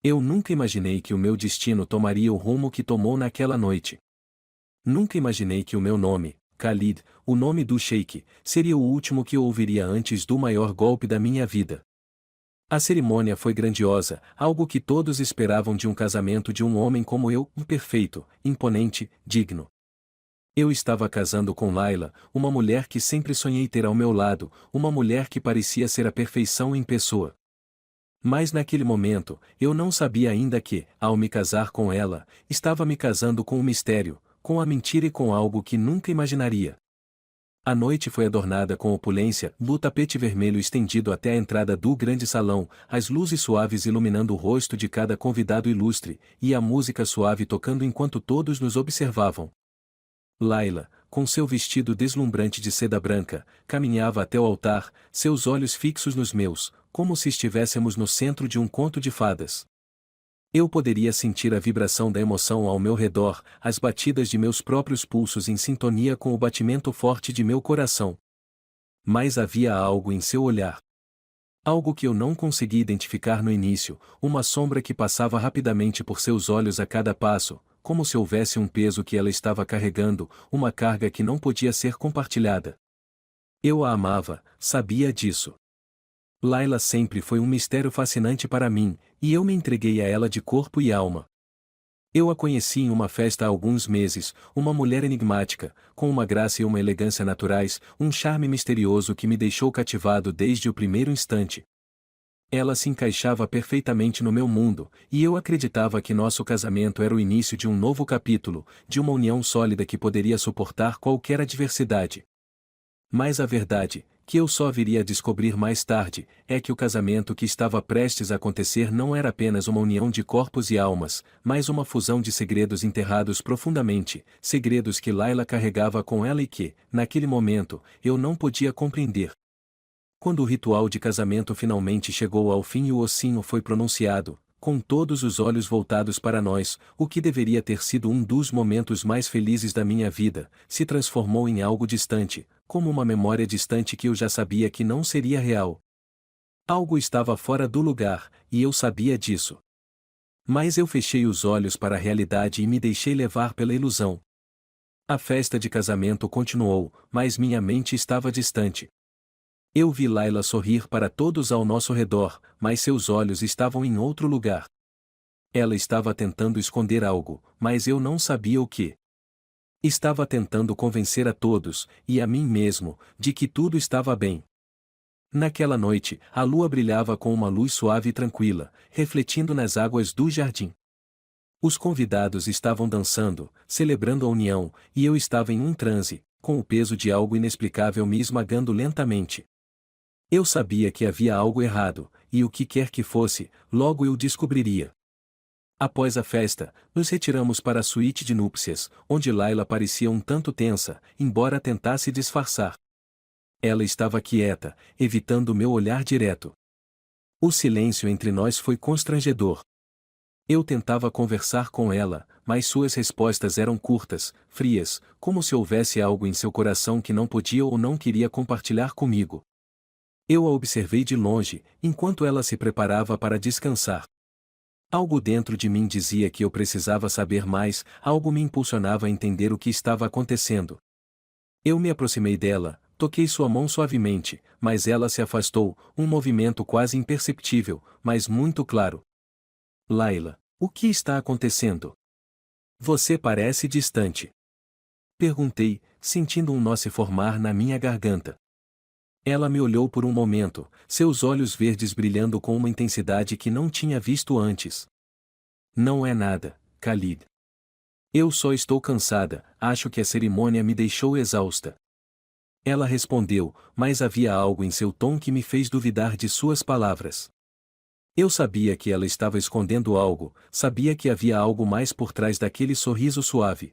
Eu nunca imaginei que o meu destino tomaria o rumo que tomou naquela noite. Nunca imaginei que o meu nome, Khalid, o nome do Sheik, seria o último que eu ouviria antes do maior golpe da minha vida. A cerimônia foi grandiosa, algo que todos esperavam de um casamento de um homem como eu, perfeito, imponente, digno. Eu estava casando com Laila, uma mulher que sempre sonhei ter ao meu lado, uma mulher que parecia ser a perfeição em pessoa. Mas naquele momento, eu não sabia ainda que, ao me casar com ela, estava me casando com um mistério, com a mentira e com algo que nunca imaginaria. A noite foi adornada com opulência, no tapete vermelho estendido até a entrada do grande salão, as luzes suaves iluminando o rosto de cada convidado ilustre, e a música suave tocando enquanto todos nos observavam. Laila, com seu vestido deslumbrante de seda branca, caminhava até o altar, seus olhos fixos nos meus, como se estivéssemos no centro de um conto de fadas. Eu poderia sentir a vibração da emoção ao meu redor, as batidas de meus próprios pulsos em sintonia com o batimento forte de meu coração. Mas havia algo em seu olhar. Algo que eu não consegui identificar no início, uma sombra que passava rapidamente por seus olhos a cada passo, como se houvesse um peso que ela estava carregando, uma carga que não podia ser compartilhada. Eu a amava, sabia disso. Laila sempre foi um mistério fascinante para mim, e eu me entreguei a ela de corpo e alma. Eu a conheci em uma festa há alguns meses, uma mulher enigmática, com uma graça e uma elegância naturais, um charme misterioso que me deixou cativado desde o primeiro instante. Ela se encaixava perfeitamente no meu mundo, e eu acreditava que nosso casamento era o início de um novo capítulo, de uma união sólida que poderia suportar qualquer adversidade. Mas a verdade, que eu só viria a descobrir mais tarde, é que o casamento que estava prestes a acontecer não era apenas uma união de corpos e almas, mas uma fusão de segredos enterrados profundamente, segredos que Laila carregava com ela e que, naquele momento, eu não podia compreender. Quando o ritual de casamento finalmente chegou ao fim e o ossinho foi pronunciado, com todos os olhos voltados para nós, o que deveria ter sido um dos momentos mais felizes da minha vida, se transformou em algo distante, como uma memória distante que eu já sabia que não seria real. Algo estava fora do lugar, e eu sabia disso. Mas eu fechei os olhos para a realidade e me deixei levar pela ilusão. A festa de casamento continuou, mas minha mente estava distante. Eu vi Laila sorrir para todos ao nosso redor, mas seus olhos estavam em outro lugar. Ela estava tentando esconder algo, mas eu não sabia o que. Estava tentando convencer a todos, e a mim mesmo, de que tudo estava bem. Naquela noite, a lua brilhava com uma luz suave e tranquila, refletindo nas águas do jardim. Os convidados estavam dançando, celebrando a união, e eu estava em um transe, com o peso de algo inexplicável me esmagando lentamente. Eu sabia que havia algo errado, e o que quer que fosse, logo eu descobriria. Após a festa, nos retiramos para a suíte de núpcias, onde Laila parecia um tanto tensa, embora tentasse disfarçar. Ela estava quieta, evitando o meu olhar direto. O silêncio entre nós foi constrangedor. Eu tentava conversar com ela, mas suas respostas eram curtas, frias, como se houvesse algo em seu coração que não podia ou não queria compartilhar comigo. Eu a observei de longe, enquanto ela se preparava para descansar. Algo dentro de mim dizia que eu precisava saber mais, algo me impulsionava a entender o que estava acontecendo. Eu me aproximei dela, toquei sua mão suavemente, mas ela se afastou, um movimento quase imperceptível, mas muito claro. Laila, o que está acontecendo? Você parece distante. Perguntei, sentindo um nó se formar na minha garganta. Ela me olhou por um momento, seus olhos verdes brilhando com uma intensidade que não tinha visto antes. Não é nada, Khalid. Eu só estou cansada, acho que a cerimônia me deixou exausta. Ela respondeu, mas havia algo em seu tom que me fez duvidar de suas palavras. Eu sabia que ela estava escondendo algo, sabia que havia algo mais por trás daquele sorriso suave.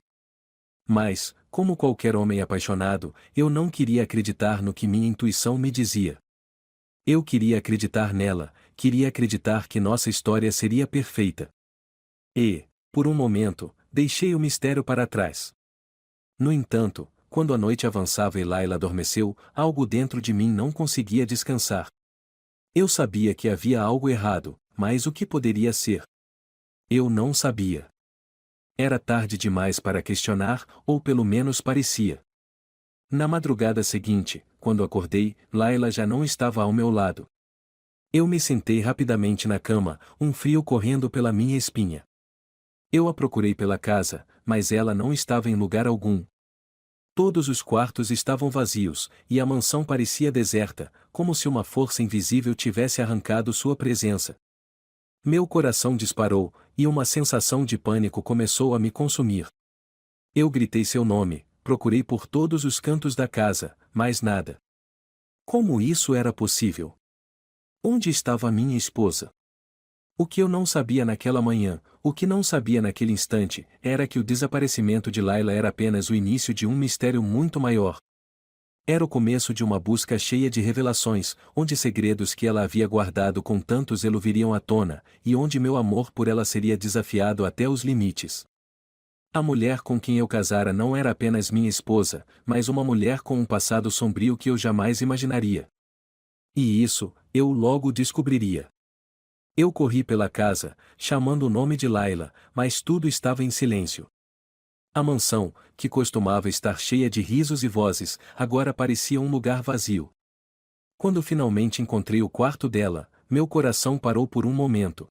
Mas, como qualquer homem apaixonado, eu não queria acreditar no que minha intuição me dizia. Eu queria acreditar nela, queria acreditar que nossa história seria perfeita. E, por um momento, deixei o mistério para trás. No entanto, quando a noite avançava e Laila adormeceu, algo dentro de mim não conseguia descansar. Eu sabia que havia algo errado, mas o que poderia ser? Eu não sabia. Era tarde demais para questionar, ou pelo menos parecia. Na madrugada seguinte, quando acordei, Laila já não estava ao meu lado. Eu me sentei rapidamente na cama, um frio correndo pela minha espinha. Eu a procurei pela casa, mas ela não estava em lugar algum. Todos os quartos estavam vazios, e a mansão parecia deserta, como se uma força invisível tivesse arrancado sua presença. Meu coração disparou, e uma sensação de pânico começou a me consumir. Eu gritei seu nome, procurei por todos os cantos da casa, mas nada. Como isso era possível? Onde estava minha esposa? O que eu não sabia naquela manhã, o que não sabia naquele instante, era que o desaparecimento de Laila era apenas o início de um mistério muito maior. Era o começo de uma busca cheia de revelações, onde segredos que ela havia guardado com tanto zelo viriam à tona, e onde meu amor por ela seria desafiado até os limites. A mulher com quem eu casara não era apenas minha esposa, mas uma mulher com um passado sombrio que eu jamais imaginaria. E isso, eu logo descobriria. Eu corri pela casa, chamando o nome de Laila, mas tudo estava em silêncio. A mansão, que costumava estar cheia de risos e vozes, agora parecia um lugar vazio. Quando finalmente encontrei o quarto dela, meu coração parou por um momento.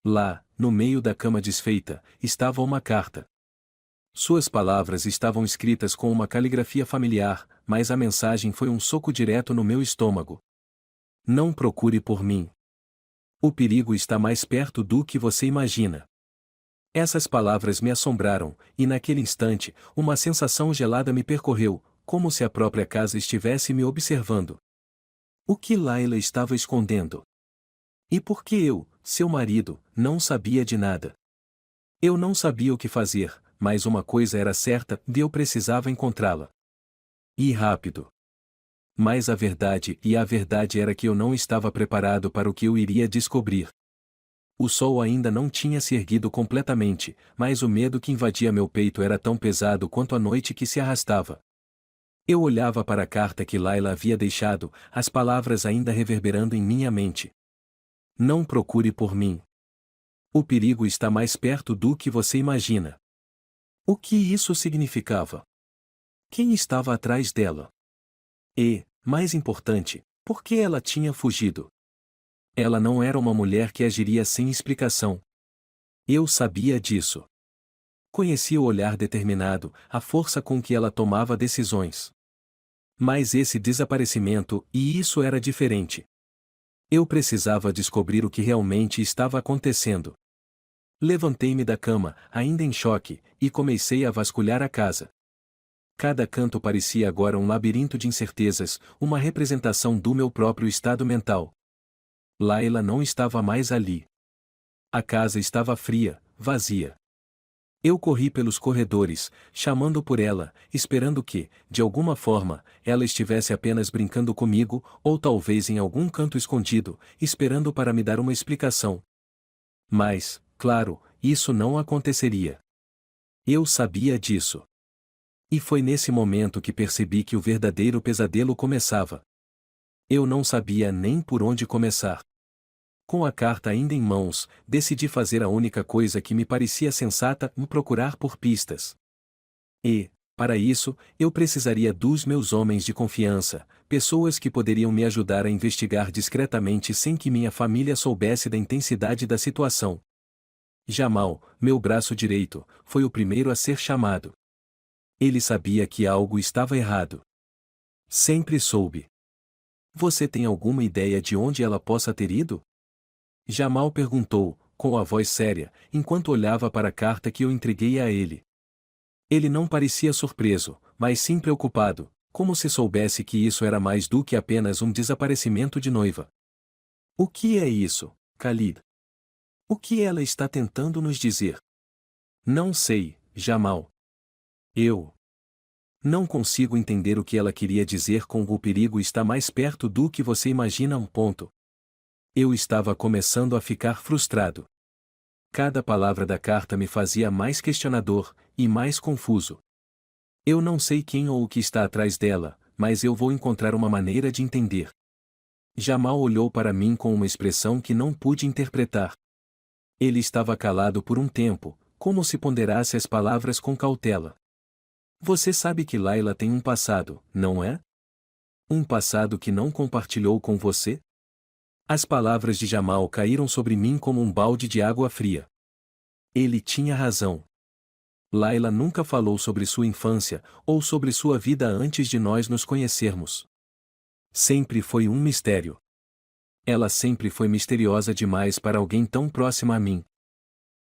Lá, no meio da cama desfeita, estava uma carta. Suas palavras estavam escritas com uma caligrafia familiar, mas a mensagem foi um soco direto no meu estômago. Não procure por mim. O perigo está mais perto do que você imagina. Essas palavras me assombraram, e naquele instante, uma sensação gelada me percorreu, como se a própria casa estivesse me observando. O que Laila estava escondendo? E por que eu, seu marido, não sabia de nada? Eu não sabia o que fazer, mas uma coisa era certa, eu precisava encontrá-la. E rápido. Mas a verdade era que eu não estava preparado para o que eu iria descobrir. O sol ainda não tinha se erguido completamente, mas o medo que invadia meu peito era tão pesado quanto a noite que se arrastava. Eu olhava para a carta que Laila havia deixado, as palavras ainda reverberando em minha mente. Não procure por mim. O perigo está mais perto do que você imagina. O que isso significava? Quem estava atrás dela? E, mais importante, por que ela tinha fugido? Ela não era uma mulher que agiria sem explicação. Eu sabia disso. Conhecia o olhar determinado, a força com que ela tomava decisões. Mas esse desaparecimento, e isso era diferente. Eu precisava descobrir o que realmente estava acontecendo. Levantei-me da cama, ainda em choque, e comecei a vasculhar a casa. Cada canto parecia agora um labirinto de incertezas, uma representação do meu próprio estado mental. Laila não estava mais ali. A casa estava fria, vazia. Eu corri pelos corredores, chamando por ela, esperando que, de alguma forma, ela estivesse apenas brincando comigo, ou talvez em algum canto escondido, esperando para me dar uma explicação. Mas, claro, isso não aconteceria. Eu sabia disso. E foi nesse momento que percebi que o verdadeiro pesadelo começava. Eu não sabia nem por onde começar. Com a carta ainda em mãos, decidi fazer a única coisa que me parecia sensata, procurar por pistas. E, para isso, eu precisaria dos meus homens de confiança, pessoas que poderiam me ajudar a investigar discretamente sem que minha família soubesse da intensidade da situação. Jamal, meu braço direito, foi o primeiro a ser chamado. Ele sabia que algo estava errado. Sempre soube. Você tem alguma ideia de onde ela possa ter ido? Jamal perguntou, com a voz séria, enquanto olhava para a carta que eu entreguei a ele. Ele não parecia surpreso, mas sim preocupado, como se soubesse que isso era mais do que apenas um desaparecimento de noiva. O que é isso, Khalid? O que ela está tentando nos dizer? Não sei, Jamal. Eu não consigo entender o que ela queria dizer com o perigo está mais perto do que você imagina. Eu estava começando a ficar frustrado. Cada palavra da carta me fazia mais questionador, e mais confuso. Eu não sei quem ou o que está atrás dela, mas eu vou encontrar uma maneira de entender. Jamal olhou para mim com uma expressão que não pude interpretar. Ele estava calado por um tempo, como se ponderasse as palavras com cautela. Você sabe que Laila tem um passado, não é? Um passado que não compartilhou com você? As palavras de Jamal caíram sobre mim como um balde de água fria. Ele tinha razão. Laila nunca falou sobre sua infância, ou sobre sua vida antes de nós nos conhecermos. Sempre foi um mistério. Ela sempre foi misteriosa demais para alguém tão próximo a mim.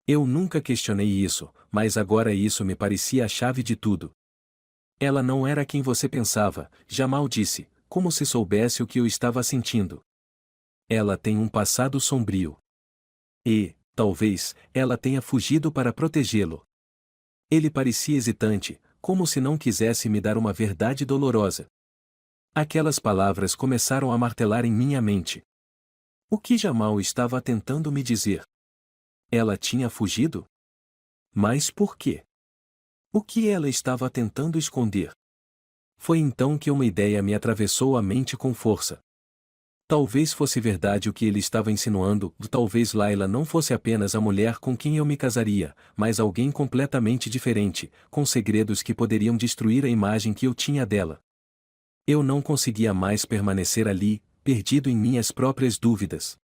Eu nunca questionei isso, mas agora isso me parecia a chave de tudo. Ela não era quem você pensava, Jamal disse, como se soubesse o que eu estava sentindo. Ela tem um passado sombrio. E, talvez, ela tenha fugido para protegê-lo. Ele parecia hesitante, como se não quisesse me dar uma verdade dolorosa. Aquelas palavras começaram a martelar em minha mente. O que Jamal estava tentando me dizer? Ela tinha fugido? Mas por quê? O que ela estava tentando esconder? Foi então que uma ideia me atravessou a mente com força. Talvez fosse verdade o que ele estava insinuando, talvez Laila não fosse apenas a mulher com quem eu me casaria, mas alguém completamente diferente, com segredos que poderiam destruir a imagem que eu tinha dela. Eu não conseguia mais permanecer ali, perdido em minhas próprias dúvidas.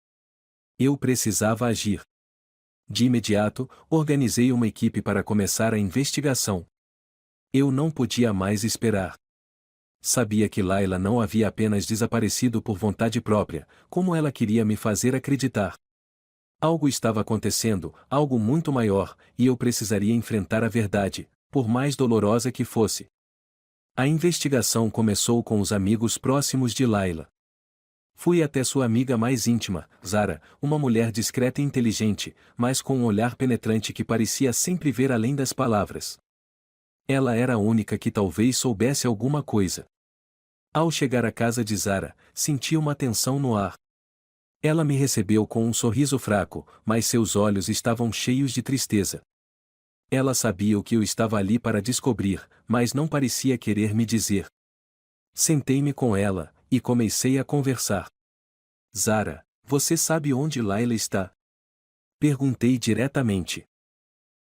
Eu precisava agir. De imediato, organizei uma equipe para começar a investigação. Eu não podia mais esperar. Sabia que Laila não havia apenas desaparecido por vontade própria, como ela queria me fazer acreditar. Algo estava acontecendo, algo muito maior, e eu precisaria enfrentar a verdade, por mais dolorosa que fosse. A investigação começou com os amigos próximos de Laila. Fui até sua amiga mais íntima, Zara, uma mulher discreta e inteligente, mas com um olhar penetrante que parecia sempre ver além das palavras. Ela era a única que talvez soubesse alguma coisa. Ao chegar à casa de Zara, senti uma tensão no ar. Ela me recebeu com um sorriso fraco, mas seus olhos estavam cheios de tristeza. Ela sabia o que eu estava ali para descobrir, mas não parecia querer me dizer. Sentei-me com ela, e comecei a conversar. Zara, você sabe onde Laila está? Perguntei diretamente.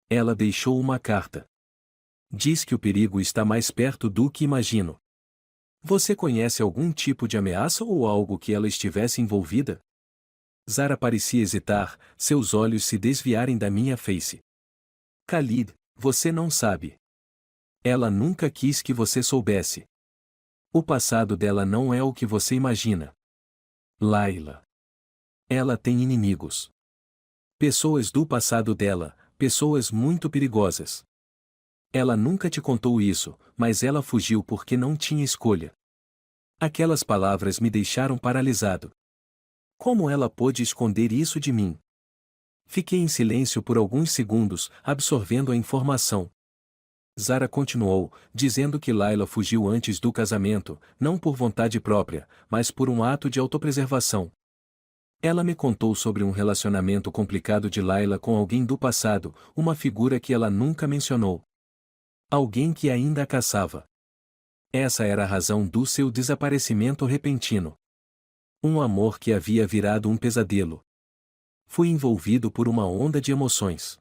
Ela deixou uma carta. Diz que o perigo está mais perto do que imagino. Você conhece algum tipo de ameaça ou algo que ela estivesse envolvida? Zara parecia hesitar, seus olhos se desviarem da minha face. Khalid, você não sabe. Ela nunca quis que você soubesse. O passado dela não é o que você imagina. Laila. Ela tem inimigos. Pessoas do passado dela, pessoas muito perigosas. Ela nunca te contou isso, mas ela fugiu porque não tinha escolha. Aquelas palavras me deixaram paralisado. Como ela pôde esconder isso de mim? Fiquei em silêncio por alguns segundos, absorvendo a informação. Zara continuou, dizendo que Laila fugiu antes do casamento, não por vontade própria, mas por um ato de autopreservação. Ela me contou sobre um relacionamento complicado de Laila com alguém do passado, uma figura que ela nunca mencionou. Alguém que ainda a caçava. Essa era a razão do seu desaparecimento repentino. Um amor que havia virado um pesadelo. Fui envolvido por uma onda de emoções.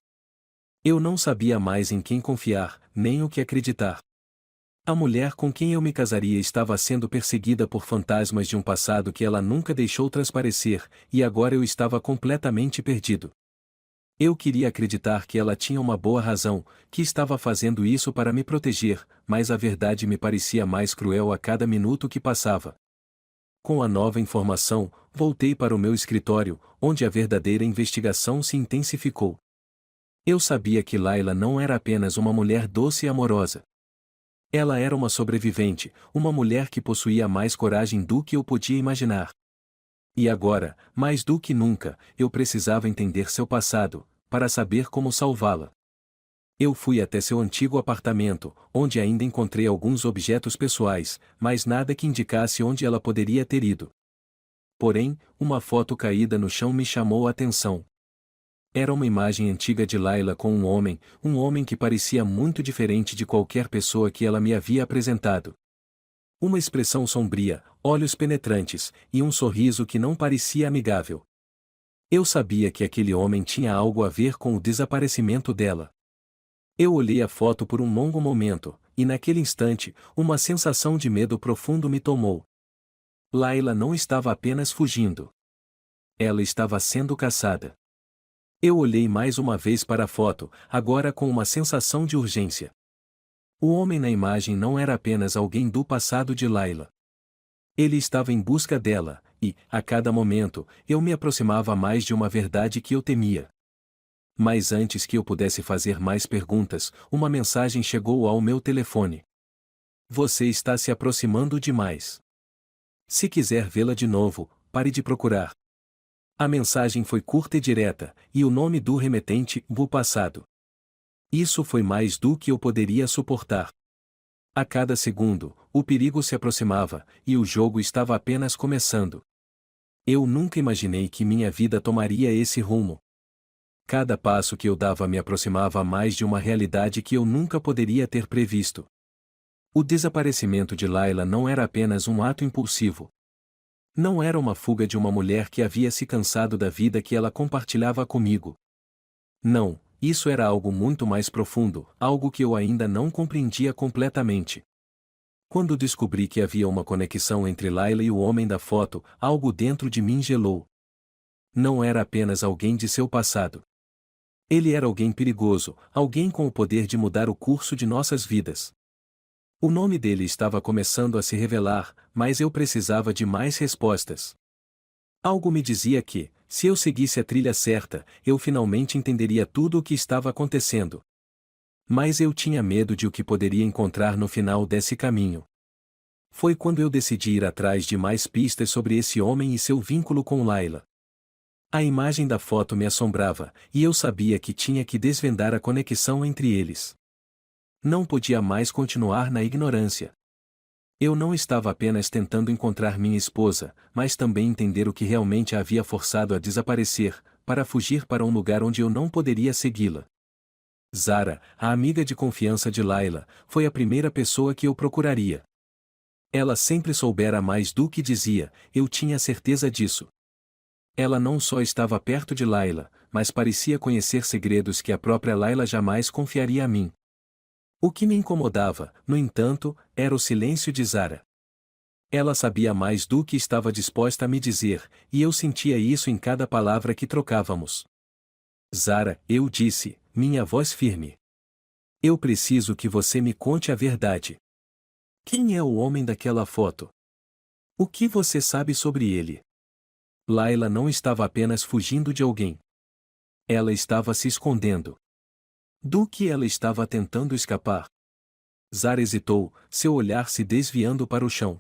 Eu não sabia mais em quem confiar, nem o que acreditar. A mulher com quem eu me casaria estava sendo perseguida por fantasmas de um passado que ela nunca deixou transparecer, e agora eu estava completamente perdido. Eu queria acreditar que ela tinha uma boa razão, que estava fazendo isso para me proteger, mas a verdade me parecia mais cruel a cada minuto que passava. Com a nova informação, voltei para o meu escritório, onde a verdadeira investigação se intensificou. Eu sabia que Laila não era apenas uma mulher doce e amorosa. Ela era uma sobrevivente, uma mulher que possuía mais coragem do que eu podia imaginar. E agora, mais do que nunca, eu precisava entender seu passado, para saber como salvá-la. Eu fui até seu antigo apartamento, onde ainda encontrei alguns objetos pessoais, mas nada que indicasse onde ela poderia ter ido. Porém, uma foto caída no chão me chamou a atenção. Era uma imagem antiga de Laila com um homem que parecia muito diferente de qualquer pessoa que ela me havia apresentado. Uma expressão sombria, olhos penetrantes, e um sorriso que não parecia amigável. Eu sabia que aquele homem tinha algo a ver com o desaparecimento dela. Eu olhei a foto por um longo momento, e naquele instante, uma sensação de medo profundo me tomou. Layla não estava apenas fugindo. Ela estava sendo caçada. Eu olhei mais uma vez para a foto, agora com uma sensação de urgência. O homem na imagem não era apenas alguém do passado de Layla. Ele estava em busca dela, e, a cada momento, eu me aproximava mais de uma verdade que eu temia. Mas antes que eu pudesse fazer mais perguntas, uma mensagem chegou ao meu telefone. Você está se aproximando demais. Se quiser vê-la de novo, pare de procurar. A mensagem foi curta e direta, e o nome do remetente, o passado. Isso foi mais do que eu poderia suportar. A cada segundo, o perigo se aproximava, e o jogo estava apenas começando. Eu nunca imaginei que minha vida tomaria esse rumo. Cada passo que eu dava me aproximava mais de uma realidade que eu nunca poderia ter previsto. O desaparecimento de Layla não era apenas um ato impulsivo. Não era uma fuga de uma mulher que havia se cansado da vida que ela compartilhava comigo. Não, isso era algo muito mais profundo, algo que eu ainda não compreendia completamente. Quando descobri que havia uma conexão entre Layla e o homem da foto, algo dentro de mim gelou. Não era apenas alguém de seu passado. Ele era alguém perigoso, alguém com o poder de mudar o curso de nossas vidas. O nome dele estava começando a se revelar, mas eu precisava de mais respostas. Algo me dizia que, se eu seguisse a trilha certa, eu finalmente entenderia tudo o que estava acontecendo. Mas eu tinha medo de o que poderia encontrar no final desse caminho. Foi quando eu decidi ir atrás de mais pistas sobre esse homem e seu vínculo com Layla. A imagem da foto me assombrava, e eu sabia que tinha que desvendar a conexão entre eles. Não podia mais continuar na ignorância. Eu não estava apenas tentando encontrar minha esposa, mas também entender o que realmente a havia forçado a desaparecer, para fugir para um lugar onde eu não poderia segui-la. Zara, a amiga de confiança de Layla, foi a primeira pessoa que eu procuraria. Ela sempre soubera mais do que dizia, eu tinha certeza disso. Ela não só estava perto de Layla, mas parecia conhecer segredos que a própria Layla jamais confiaria a mim. O que me incomodava, no entanto, era o silêncio de Zara. Ela sabia mais do que estava disposta a me dizer, e eu sentia isso em cada palavra que trocávamos. Zara, eu disse, minha voz firme. Eu preciso que você me conte a verdade. Quem é o homem daquela foto? O que você sabe sobre ele? Layla não estava apenas fugindo de alguém. Ela estava se escondendo. Do que ela estava tentando escapar? Zara hesitou, seu olhar se desviando para o chão.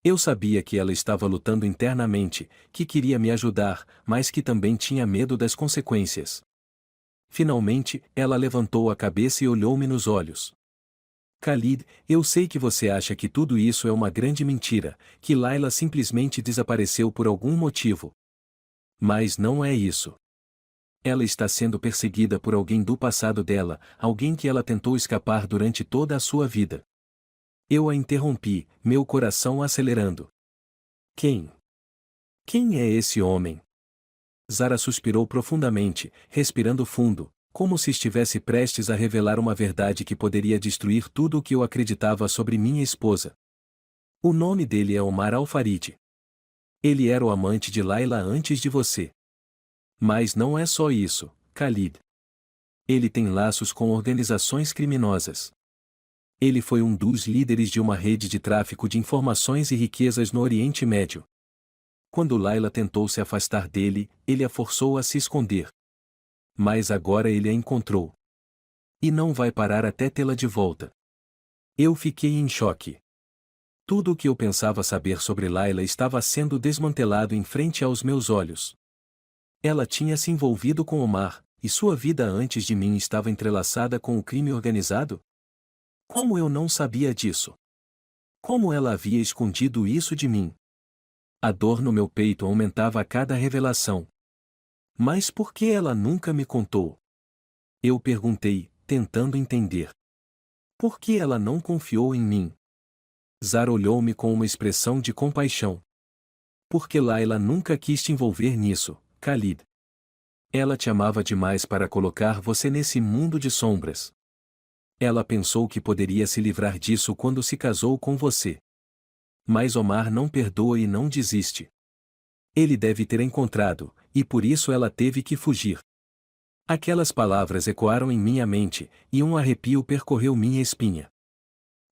Eu sabia que ela estava lutando internamente, que queria me ajudar, mas que também tinha medo das consequências. Finalmente, ela levantou a cabeça e olhou-me nos olhos. Khalid, eu sei que você acha que tudo isso é uma grande mentira, que Layla simplesmente desapareceu por algum motivo. Mas não é isso. Ela está sendo perseguida por alguém do passado dela, alguém que ela tentou escapar durante toda a sua vida. Eu a interrompi, meu coração acelerando. Quem? Quem é esse homem? Zara suspirou profundamente, respirando fundo, como se estivesse prestes a revelar uma verdade que poderia destruir tudo o que eu acreditava sobre minha esposa. O nome dele é Omar Al-Farid. Ele era o amante de Layla antes de você. Mas não é só isso, Khalid. Ele tem laços com organizações criminosas. Ele foi um dos líderes de uma rede de tráfico de informações e riquezas no Oriente Médio. Quando Layla tentou se afastar dele, ele a forçou a se esconder. Mas agora ele a encontrou. E não vai parar até tê-la de volta. Eu fiquei em choque. Tudo o que eu pensava saber sobre Layla estava sendo desmantelado em frente aos meus olhos. Ela tinha se envolvido com Omar, e sua vida antes de mim estava entrelaçada com o crime organizado? Como eu não sabia disso? Como ela havia escondido isso de mim? A dor no meu peito aumentava a cada revelação. Mas por que ela nunca me contou? Eu perguntei, tentando entender. Por que ela não confiou em mim? Zara olhou-me com uma expressão de compaixão. Porque Layla nunca quis te envolver nisso, Khalid. Ela te amava demais para colocar você nesse mundo de sombras. Ela pensou que poderia se livrar disso quando se casou com você. Mas Omar não perdoa e não desiste. Ele deve ter encontrado, e por isso ela teve que fugir. Aquelas palavras ecoaram em minha mente, e um arrepio percorreu minha espinha.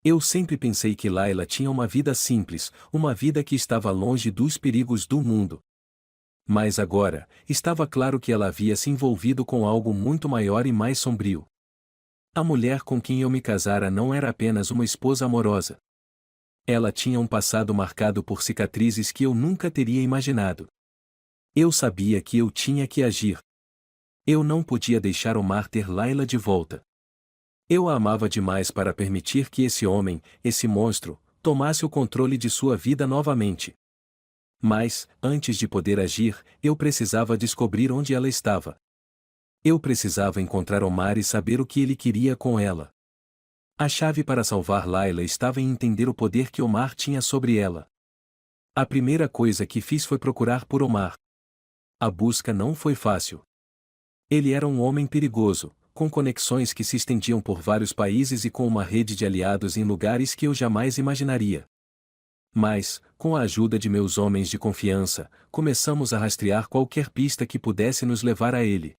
Eu sempre pensei que Layla tinha uma vida simples, uma vida que estava longe dos perigos do mundo. Mas agora, estava claro que ela havia se envolvido com algo muito maior e mais sombrio. A mulher com quem eu me casara não era apenas uma esposa amorosa. Ela tinha um passado marcado por cicatrizes que eu nunca teria imaginado. Eu sabia que eu tinha que agir. Eu não podia deixar Omar ter Layla de volta. Eu a amava demais para permitir que esse homem, esse monstro, tomasse o controle de sua vida novamente. Mas, antes de poder agir, eu precisava descobrir onde ela estava. Eu precisava encontrar Omar e saber o que ele queria com ela. A chave para salvar Layla estava em entender o poder que Omar tinha sobre ela. A primeira coisa que fiz foi procurar por Omar. A busca não foi fácil. Ele era um homem perigoso, com conexões que se estendiam por vários países e com uma rede de aliados em lugares que eu jamais imaginaria. Mas, com a ajuda de meus homens de confiança, começamos a rastrear qualquer pista que pudesse nos levar a ele.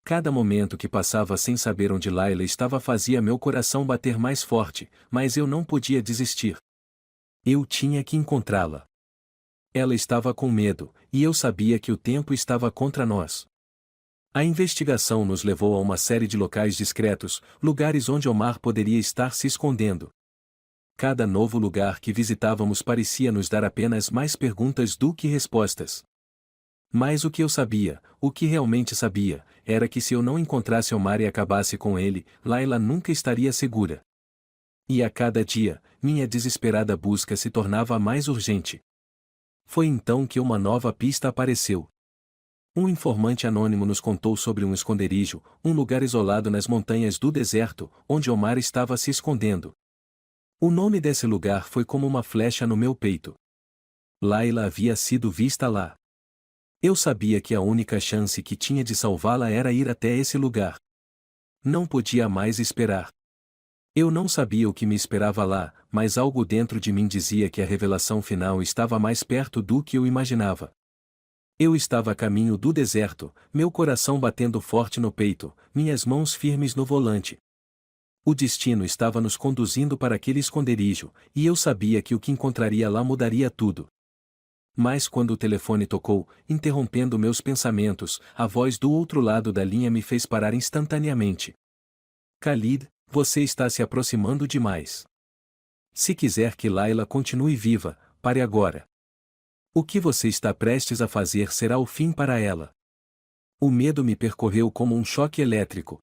Cada momento que passava sem saber onde Layla estava fazia meu coração bater mais forte, mas eu não podia desistir. Eu tinha que encontrá-la. Ela estava com medo, e eu sabia que o tempo estava contra nós. A investigação nos levou a uma série de locais discretos, lugares onde Omar poderia estar se escondendo. Cada novo lugar que visitávamos parecia nos dar apenas mais perguntas do que respostas. Mas o que eu sabia, o que realmente sabia, era que se eu não encontrasse Omar e acabasse com ele, Layla nunca estaria segura. E a cada dia, minha desesperada busca se tornava mais urgente. Foi então que uma nova pista apareceu. Um informante anônimo nos contou sobre um esconderijo, um lugar isolado nas montanhas do deserto, onde Omar estava se escondendo. O nome desse lugar foi como uma flecha no meu peito. Layla havia sido vista lá. Eu sabia que a única chance que tinha de salvá-la era ir até esse lugar. Não podia mais esperar. Eu não sabia o que me esperava lá, mas algo dentro de mim dizia que a revelação final estava mais perto do que eu imaginava. Eu estava a caminho do deserto, meu coração batendo forte no peito, minhas mãos firmes no volante. O destino estava nos conduzindo para aquele esconderijo, e eu sabia que o que encontraria lá mudaria tudo. Mas quando o telefone tocou, interrompendo meus pensamentos, a voz do outro lado da linha me fez parar instantaneamente. Khalid, você está se aproximando demais. Se quiser que Layla continue viva, pare agora. O que você está prestes a fazer será o fim para ela. O medo me percorreu como um choque elétrico.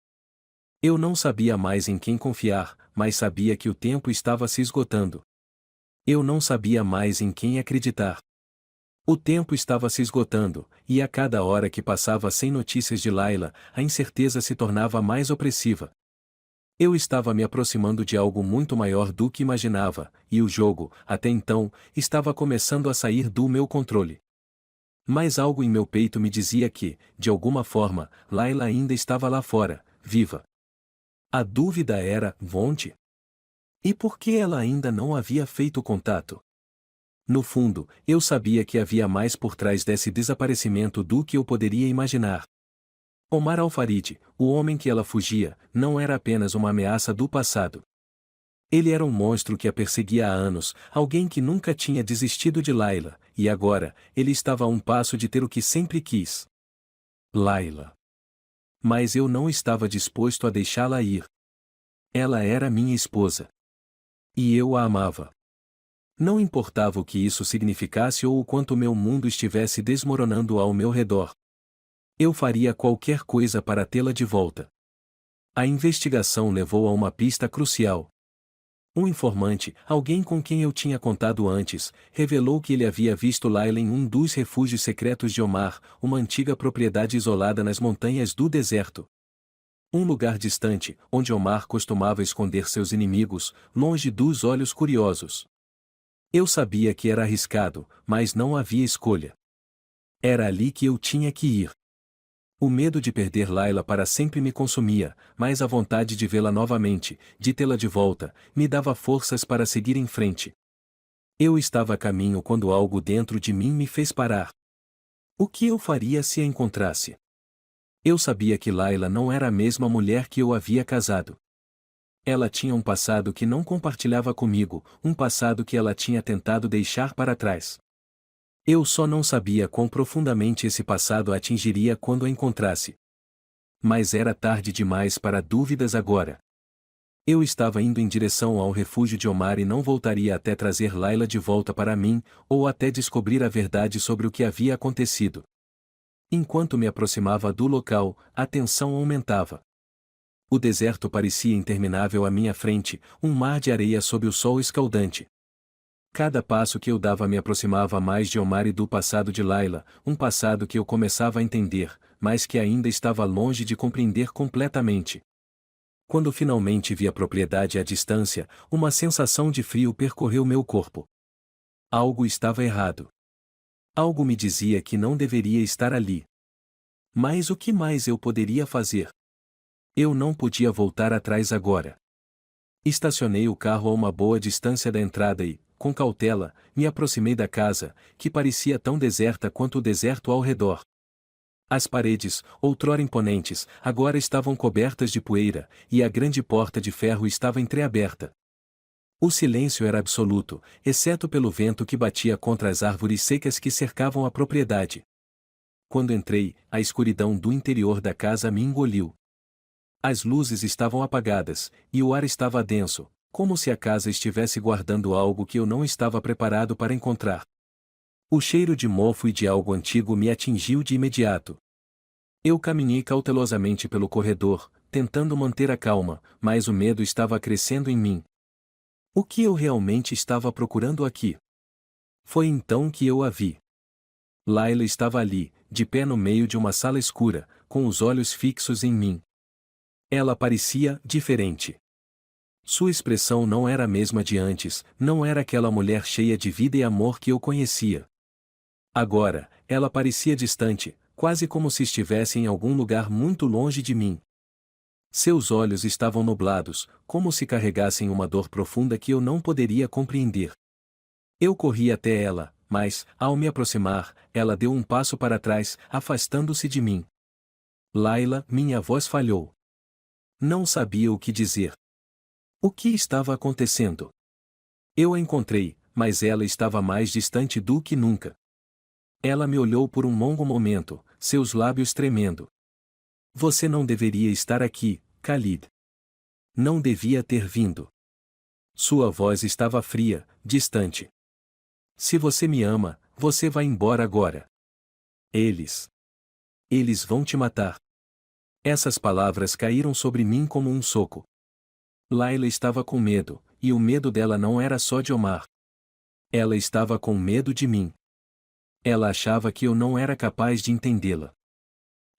Eu não sabia mais em quem confiar, mas sabia que o tempo estava se esgotando. Eu não sabia mais em quem acreditar. O tempo estava se esgotando, e a cada hora que passava sem notícias de Layla, a incerteza se tornava mais opressiva. Eu estava me aproximando de algo muito maior do que imaginava, e o jogo, até então, estava começando a sair do meu controle. Mas algo em meu peito me dizia que, de alguma forma, Layla ainda estava lá fora, viva. A dúvida era, onde? E por que ela ainda não havia feito contato? No fundo, eu sabia que havia mais por trás desse desaparecimento do que eu poderia imaginar. Omar Al-Farid, o homem que ela fugia, não era apenas uma ameaça do passado. Ele era um monstro que a perseguia há anos, alguém que nunca tinha desistido de Layla, e agora, ele estava a um passo de ter o que sempre quis. Layla. Mas eu não estava disposto a deixá-la ir. Ela era minha esposa. E eu a amava. Não importava o que isso significasse ou o quanto meu mundo estivesse desmoronando ao meu redor. Eu faria qualquer coisa para tê-la de volta. A investigação levou a uma pista crucial. Um informante, alguém com quem eu tinha contado antes, revelou que ele havia visto Layla em um dos refúgios secretos de Omar, uma antiga propriedade isolada nas montanhas do deserto. Um lugar distante, onde Omar costumava esconder seus inimigos, longe dos olhos curiosos. Eu sabia que era arriscado, mas não havia escolha. Era ali que eu tinha que ir. O medo de perder Laila para sempre me consumia, mas a vontade de vê-la novamente, de tê-la de volta, me dava forças para seguir em frente. Eu estava a caminho quando algo dentro de mim me fez parar. O que eu faria se a encontrasse? Eu sabia que Laila não era a mesma mulher que eu havia casado. Ela tinha um passado que não compartilhava comigo, um passado que ela tinha tentado deixar para trás. Eu só não sabia quão profundamente esse passado a atingiria quando a encontrasse. Mas era tarde demais para dúvidas agora. Eu estava indo em direção ao refúgio de Omar e não voltaria até trazer Laila de volta para mim, ou até descobrir a verdade sobre o que havia acontecido. Enquanto me aproximava do local, a tensão aumentava. O deserto parecia interminável à minha frente, um mar de areia sob o sol escaldante. Cada passo que eu dava me aproximava mais de Omar e do passado de Laila, um passado que eu começava a entender, mas que ainda estava longe de compreender completamente. Quando finalmente vi a propriedade à distância, uma sensação de frio percorreu meu corpo. Algo estava errado. Algo me dizia que não deveria estar ali. Mas o que mais eu poderia fazer? Eu não podia voltar atrás agora. Estacionei o carro a uma boa distância da entrada e, com cautela, me aproximei da casa, que parecia tão deserta quanto o deserto ao redor. As paredes, outrora imponentes, agora estavam cobertas de poeira, e a grande porta de ferro estava entreaberta. O silêncio era absoluto, exceto pelo vento que batia contra as árvores secas que cercavam a propriedade. Quando entrei, a escuridão do interior da casa me engoliu. As luzes estavam apagadas, e o ar estava denso, como se a casa estivesse guardando algo que eu não estava preparado para encontrar. O cheiro de mofo e de algo antigo me atingiu de imediato. Eu caminhei cautelosamente pelo corredor, tentando manter a calma, mas o medo estava crescendo em mim. O que eu realmente estava procurando aqui? Foi então que eu a vi. Laila estava ali, de pé no meio de uma sala escura, com os olhos fixos em mim. Ela parecia diferente. Sua expressão não era a mesma de antes, não era aquela mulher cheia de vida e amor que eu conhecia. Agora, ela parecia distante, quase como se estivesse em algum lugar muito longe de mim. Seus olhos estavam nublados, como se carregassem uma dor profunda que eu não poderia compreender. Eu corri até ela, mas, ao me aproximar, ela deu um passo para trás, afastando-se de mim. Laila, minha voz falhou. Não sabia o que dizer. O que estava acontecendo? Eu a encontrei, mas ela estava mais distante do que nunca. Ela me olhou por um longo momento, seus lábios tremendo. Você não deveria estar aqui, Khalid. Não devia ter vindo. Sua voz estava fria, distante. Se você me ama, você vai embora agora. Eles vão te matar. Essas palavras caíram sobre mim como um soco. Laila estava com medo, e o medo dela não era só de Omar. Ela estava com medo de mim. Ela achava que eu não era capaz de entendê-la.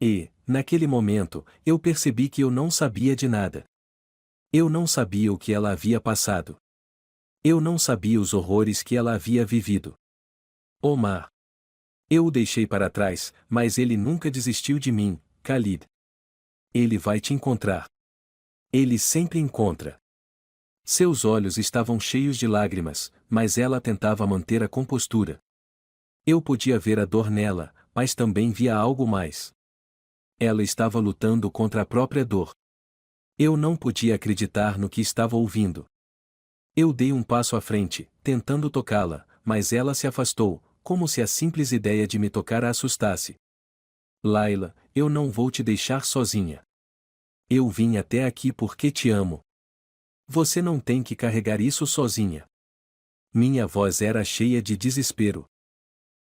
E, naquele momento, eu percebi que eu não sabia de nada. Eu não sabia o que ela havia passado. Eu não sabia os horrores que ela havia vivido. Omar. Eu o deixei para trás, mas ele nunca desistiu de mim, Khalid. Ele vai te encontrar. Ele sempre encontra. Seus olhos estavam cheios de lágrimas, mas ela tentava manter a compostura. Eu podia ver a dor nela, mas também via algo mais. Ela estava lutando contra a própria dor. Eu não podia acreditar no que estava ouvindo. Eu dei um passo à frente, tentando tocá-la, mas ela se afastou, como se a simples ideia de me tocar a assustasse. Laila, eu não vou te deixar sozinha. Eu vim até aqui porque te amo. Você não tem que carregar isso sozinha. Minha voz era cheia de desespero.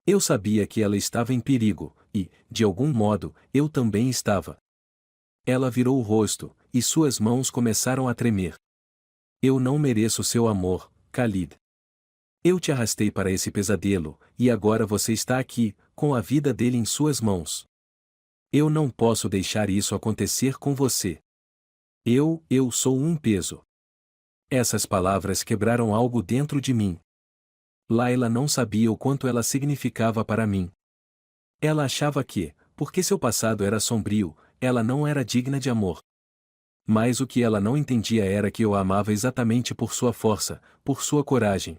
Eu sabia que ela estava em perigo, e, de algum modo, eu também estava. Ela virou o rosto, e suas mãos começaram a tremer. Eu não mereço seu amor, Khalid. Eu te arrastei para esse pesadelo, e agora você está aqui, com a vida dele em suas mãos. Eu não posso deixar isso acontecer com você. Eu sou um peso. Essas palavras quebraram algo dentro de mim. Laila não sabia o quanto ela significava para mim. Ela achava que, porque seu passado era sombrio, ela não era digna de amor. Mas o que ela não entendia era que eu a amava exatamente por sua força, por sua coragem.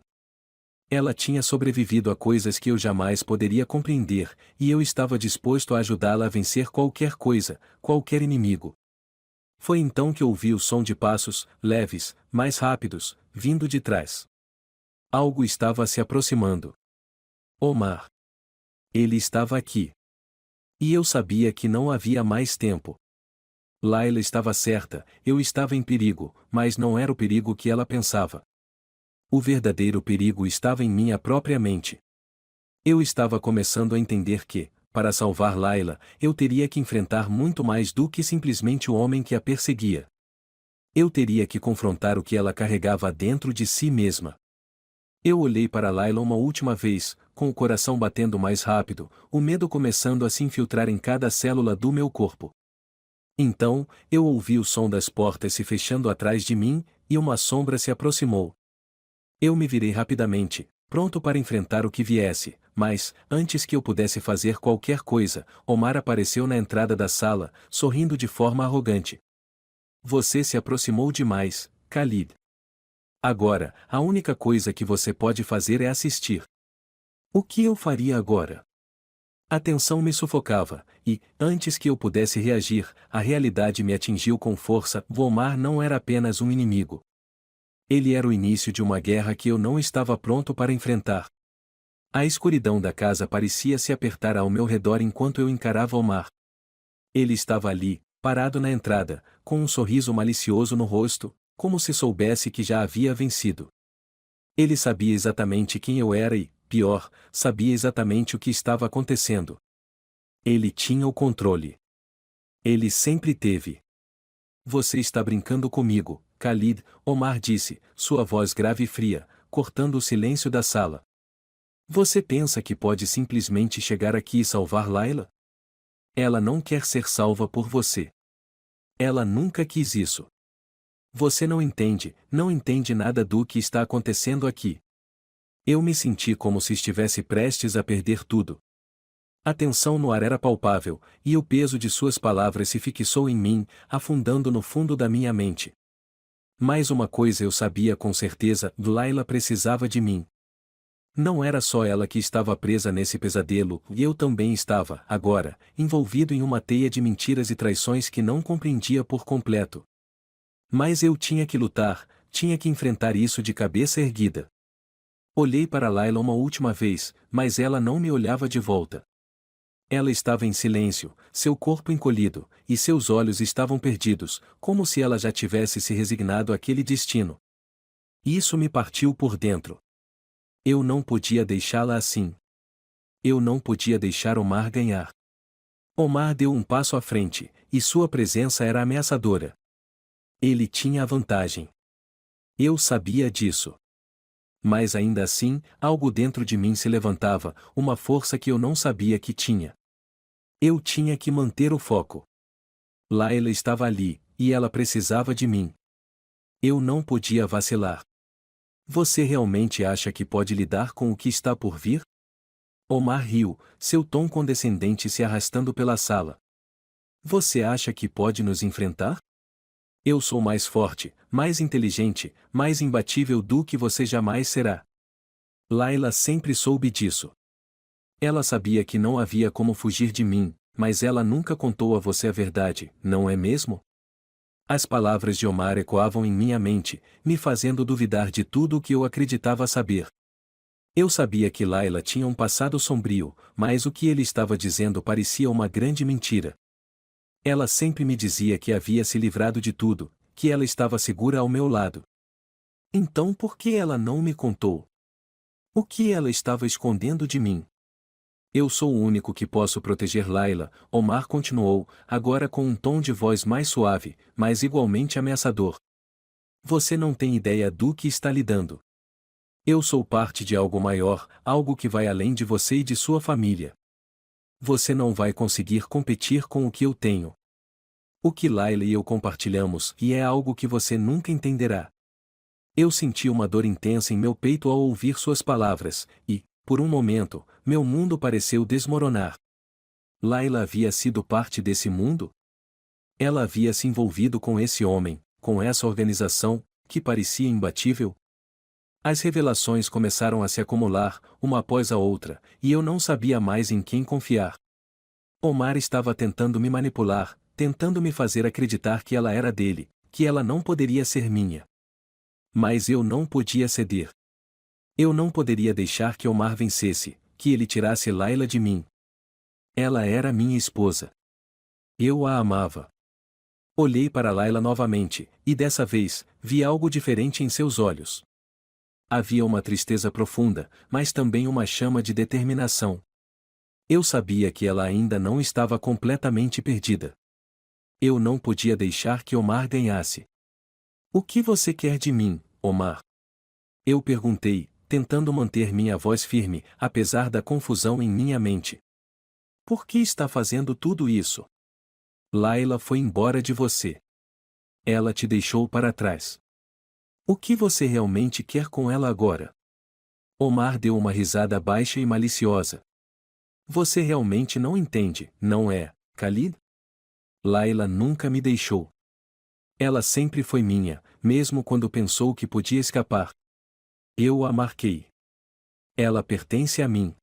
Ela tinha sobrevivido a coisas que eu jamais poderia compreender, e eu estava disposto a ajudá-la a vencer qualquer coisa, qualquer inimigo. Foi então que ouvi o som de passos, leves, mais rápidos, vindo de trás. Algo estava se aproximando. Omar. Ele estava aqui. E eu sabia que não havia mais tempo. Layla estava certa, eu estava em perigo, mas não era o perigo que ela pensava. O verdadeiro perigo estava em minha própria mente. Eu estava começando a entender que, para salvar Layla, eu teria que enfrentar muito mais do que simplesmente o homem que a perseguia. Eu teria que confrontar o que ela carregava dentro de si mesma. Eu olhei para Layla uma última vez, com o coração batendo mais rápido, o medo começando a se infiltrar em cada célula do meu corpo. Então, eu ouvi o som das portas se fechando atrás de mim, e uma sombra se aproximou. Eu me virei rapidamente, pronto para enfrentar o que viesse, mas, antes que eu pudesse fazer qualquer coisa, Omar apareceu na entrada da sala, sorrindo de forma arrogante. Você se aproximou demais, Khalid. Agora, a única coisa que você pode fazer é assistir. O que eu faria agora? A tensão me sufocava, e, antes que eu pudesse reagir, a realidade me atingiu com força. Omar não era apenas um inimigo. Ele era o início de uma guerra que eu não estava pronto para enfrentar. A escuridão da casa parecia se apertar ao meu redor enquanto eu encarava Omar. Ele estava ali, parado na entrada, com um sorriso malicioso no rosto, como se soubesse que já havia vencido. Ele sabia exatamente quem eu era e, pior, sabia exatamente o que estava acontecendo. Ele tinha o controle. Ele sempre teve. Você está brincando comigo, Khalid, Omar disse, sua voz grave e fria, cortando o silêncio da sala. Você pensa que pode simplesmente chegar aqui e salvar Layla? Ela não quer ser salva por você. Ela nunca quis isso. Você não entende nada do que está acontecendo aqui. Eu me senti como se estivesse prestes a perder tudo. A tensão no ar era palpável, e o peso de suas palavras se fixou em mim, afundando no fundo da minha mente. Mais uma coisa eu sabia com certeza, Layla precisava de mim. Não era só ela que estava presa nesse pesadelo, e eu também estava, agora, envolvido em uma teia de mentiras e traições que não compreendia por completo. Mas eu tinha que lutar, tinha que enfrentar isso de cabeça erguida. Olhei para Layla uma última vez, mas ela não me olhava de volta. Ela estava em silêncio, seu corpo encolhido, e seus olhos estavam perdidos, como se ela já tivesse se resignado àquele destino. Isso me partiu por dentro. Eu não podia deixá-la assim. Eu não podia deixar Omar ganhar. Omar deu um passo à frente, e sua presença era ameaçadora. Ele tinha a vantagem. Eu sabia disso. Mas ainda assim, algo dentro de mim se levantava, uma força que eu não sabia que tinha. Eu tinha que manter o foco. Layla estava ali, e ela precisava de mim. Eu não podia vacilar. Você realmente acha que pode lidar com o que está por vir? Omar riu, seu tom condescendente se arrastando pela sala. Você acha que pode nos enfrentar? Eu sou mais forte, mais inteligente, mais imbatível do que você jamais será. Layla sempre soube disso. Ela sabia que não havia como fugir de mim, mas ela nunca contou a você a verdade, não é mesmo? As palavras de Omar ecoavam em minha mente, me fazendo duvidar de tudo o que eu acreditava saber. Eu sabia que Layla tinha um passado sombrio, mas o que ele estava dizendo parecia uma grande mentira. Ela sempre me dizia que havia se livrado de tudo, que ela estava segura ao meu lado. Então por que ela não me contou? O que ela estava escondendo de mim? Eu sou o único que posso proteger Layla, Omar continuou, agora com um tom de voz mais suave, mas igualmente ameaçador. Você não tem ideia do que está lidando. Eu sou parte de algo maior, algo que vai além de você e de sua família. Você não vai conseguir competir com o que eu tenho. O que Layla e eu compartilhamos, e é algo que você nunca entenderá. Eu senti uma dor intensa em meu peito ao ouvir suas palavras, e, por um momento, meu mundo pareceu desmoronar. Laila havia sido parte desse mundo? Ela havia se envolvido com esse homem, com essa organização, que parecia imbatível? As revelações começaram a se acumular, uma após a outra, e eu não sabia mais em quem confiar. Omar estava tentando me manipular, tentando me fazer acreditar que ela era dele, que ela não poderia ser minha. Mas eu não podia ceder. Eu não poderia deixar que Omar vencesse, que ele tirasse Laila de mim. Ela era minha esposa. Eu a amava. Olhei para Laila novamente, e dessa vez, vi algo diferente em seus olhos. Havia uma tristeza profunda, mas também uma chama de determinação. Eu sabia que ela ainda não estava completamente perdida. Eu não podia deixar que Omar ganhasse. O que você quer de mim, Omar? Eu perguntei, tentando manter minha voz firme, apesar da confusão em minha mente. Por que está fazendo tudo isso? Laila foi embora de você. Ela te deixou para trás. O que você realmente quer com ela agora? Omar deu uma risada baixa e maliciosa. Você realmente não entende, não é, Khalid? Laila nunca me deixou. Ela sempre foi minha, mesmo quando pensou que podia escapar. Eu a marquei. Ela pertence a mim.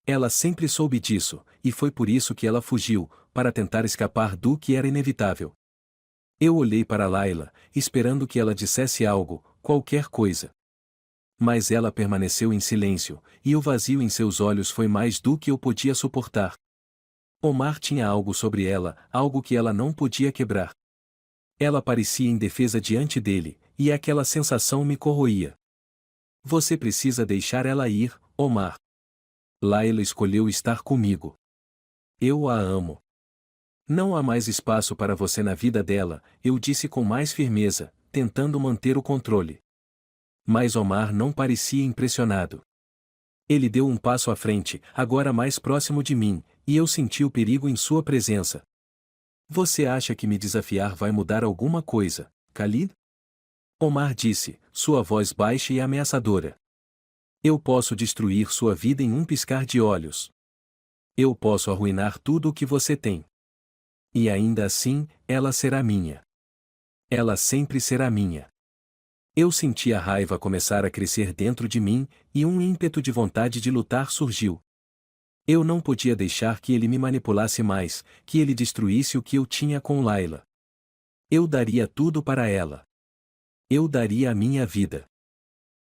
Ela sempre soube disso, e foi por isso que ela fugiu, para tentar escapar do que era inevitável. Eu olhei para Laila, esperando que ela dissesse algo, qualquer coisa. Mas ela permaneceu em silêncio, e o vazio em seus olhos foi mais do que eu podia suportar. Omar tinha algo sobre ela, algo que ela não podia quebrar. Ela parecia indefesa diante dele, e aquela sensação me corroía. Você precisa deixar ela ir, Omar. Laila escolheu estar comigo. Eu a amo. Não há mais espaço para você na vida dela, eu disse com mais firmeza, tentando manter o controle. Mas Omar não parecia impressionado. Ele deu um passo à frente, agora mais próximo de mim, e eu senti o perigo em sua presença. Você acha que me desafiar vai mudar alguma coisa, Khalid? Omar disse, sua voz baixa e ameaçadora. Eu posso destruir sua vida em um piscar de olhos. Eu posso arruinar tudo o que você tem. E ainda assim, ela será minha. Ela sempre será minha. Eu senti a raiva começar a crescer dentro de mim, e um ímpeto de vontade de lutar surgiu. Eu não podia deixar que ele me manipulasse mais, que ele destruísse o que eu tinha com Laila. Eu daria tudo para ela. Eu daria a minha vida.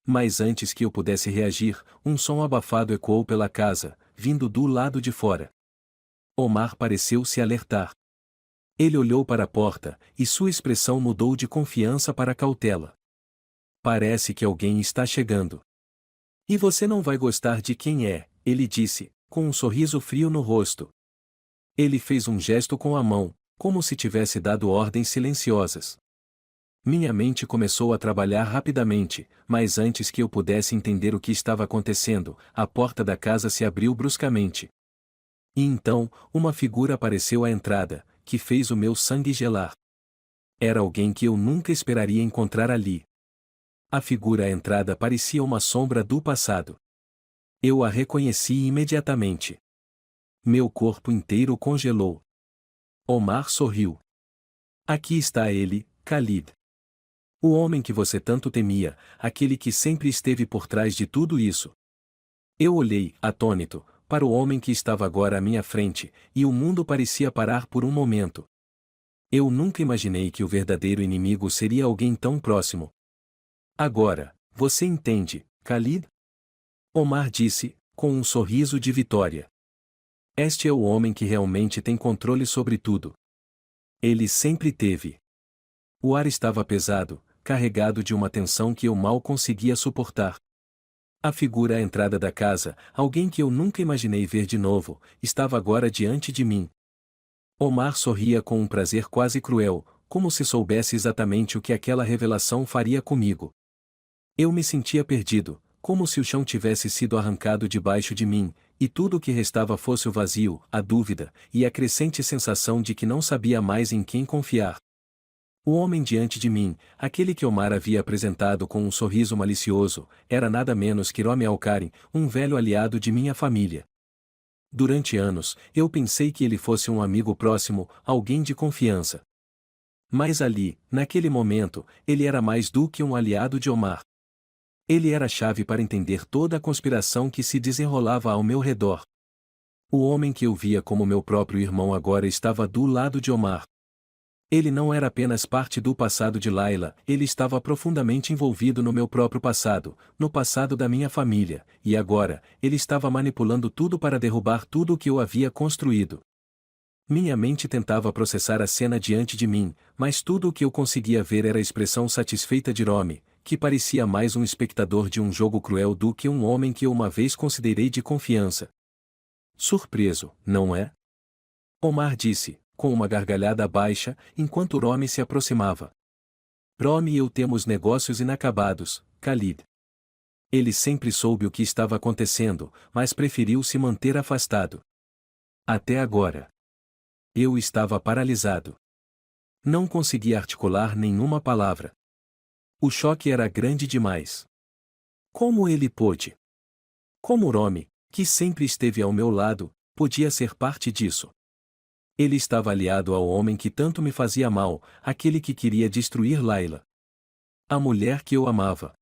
Mas antes que eu pudesse reagir, um som abafado ecoou pela casa, vindo do lado de fora. Omar pareceu se alertar. Ele olhou para a porta, e sua expressão mudou de confiança para cautela. Parece que alguém está chegando. E você não vai gostar de quem é, ele disse, com um sorriso frio no rosto. Ele fez um gesto com a mão, como se tivesse dado ordens silenciosas. Minha mente começou a trabalhar rapidamente, mas antes que eu pudesse entender o que estava acontecendo, a porta da casa se abriu bruscamente. E então, uma figura apareceu à entrada, que fez o meu sangue gelar. Era alguém que eu nunca esperaria encontrar ali. A figura à entrada parecia uma sombra do passado. Eu a reconheci imediatamente. Meu corpo inteiro congelou. Omar sorriu. Aqui está ele, Khalid. O homem que você tanto temia, aquele que sempre esteve por trás de tudo isso. Eu olhei, atônito, para o homem que estava agora à minha frente, e o mundo parecia parar por um momento. Eu nunca imaginei que o verdadeiro inimigo seria alguém tão próximo. Agora, você entende, Khalid? Omar disse, com um sorriso de vitória. Este é o homem que realmente tem controle sobre tudo. Ele sempre teve. O ar estava pesado, carregado de uma tensão que eu mal conseguia suportar. A figura à entrada da casa, alguém que eu nunca imaginei ver de novo, estava agora diante de mim. Omar sorria com um prazer quase cruel, como se soubesse exatamente o que aquela revelação faria comigo. Eu me sentia perdido, como se o chão tivesse sido arrancado debaixo de mim, e tudo o que restava fosse o vazio, a dúvida, e a crescente sensação de que não sabia mais em quem confiar. O homem diante de mim, aquele que Omar havia apresentado com um sorriso malicioso, era nada menos que Rami Al-Karim, um velho aliado de minha família. durante anos, eu pensei que ele fosse um amigo próximo, alguém de confiança. Mas ali, naquele momento, ele era mais do que um aliado de Omar. Ele era a chave para entender toda a conspiração que se desenrolava ao meu redor. O homem que eu via como meu próprio irmão agora estava do lado de Omar. Ele não era apenas parte do passado de Layla, ele estava profundamente envolvido no meu próprio passado, no passado da minha família, e agora, ele estava manipulando tudo para derrubar tudo o que eu havia construído. Minha mente tentava processar a cena diante de mim, mas tudo o que eu conseguia ver era a expressão satisfeita de Romy, que parecia mais um espectador de um jogo cruel do que um homem que eu uma vez considerei de confiança. Surpreso, não é? Omar disse, com uma gargalhada baixa, enquanto Romy se aproximava. Romy e eu temos negócios inacabados, Khalid. Ele sempre soube o que estava acontecendo, mas preferiu se manter afastado. Até agora. Eu estava paralisado. Não conseguia articular nenhuma palavra. O choque era grande demais. Como ele pôde? Como Romy, que sempre esteve ao meu lado, podia ser parte disso? Ele estava aliado ao homem que tanto me fazia mal, aquele que queria destruir Layla. A mulher que eu amava.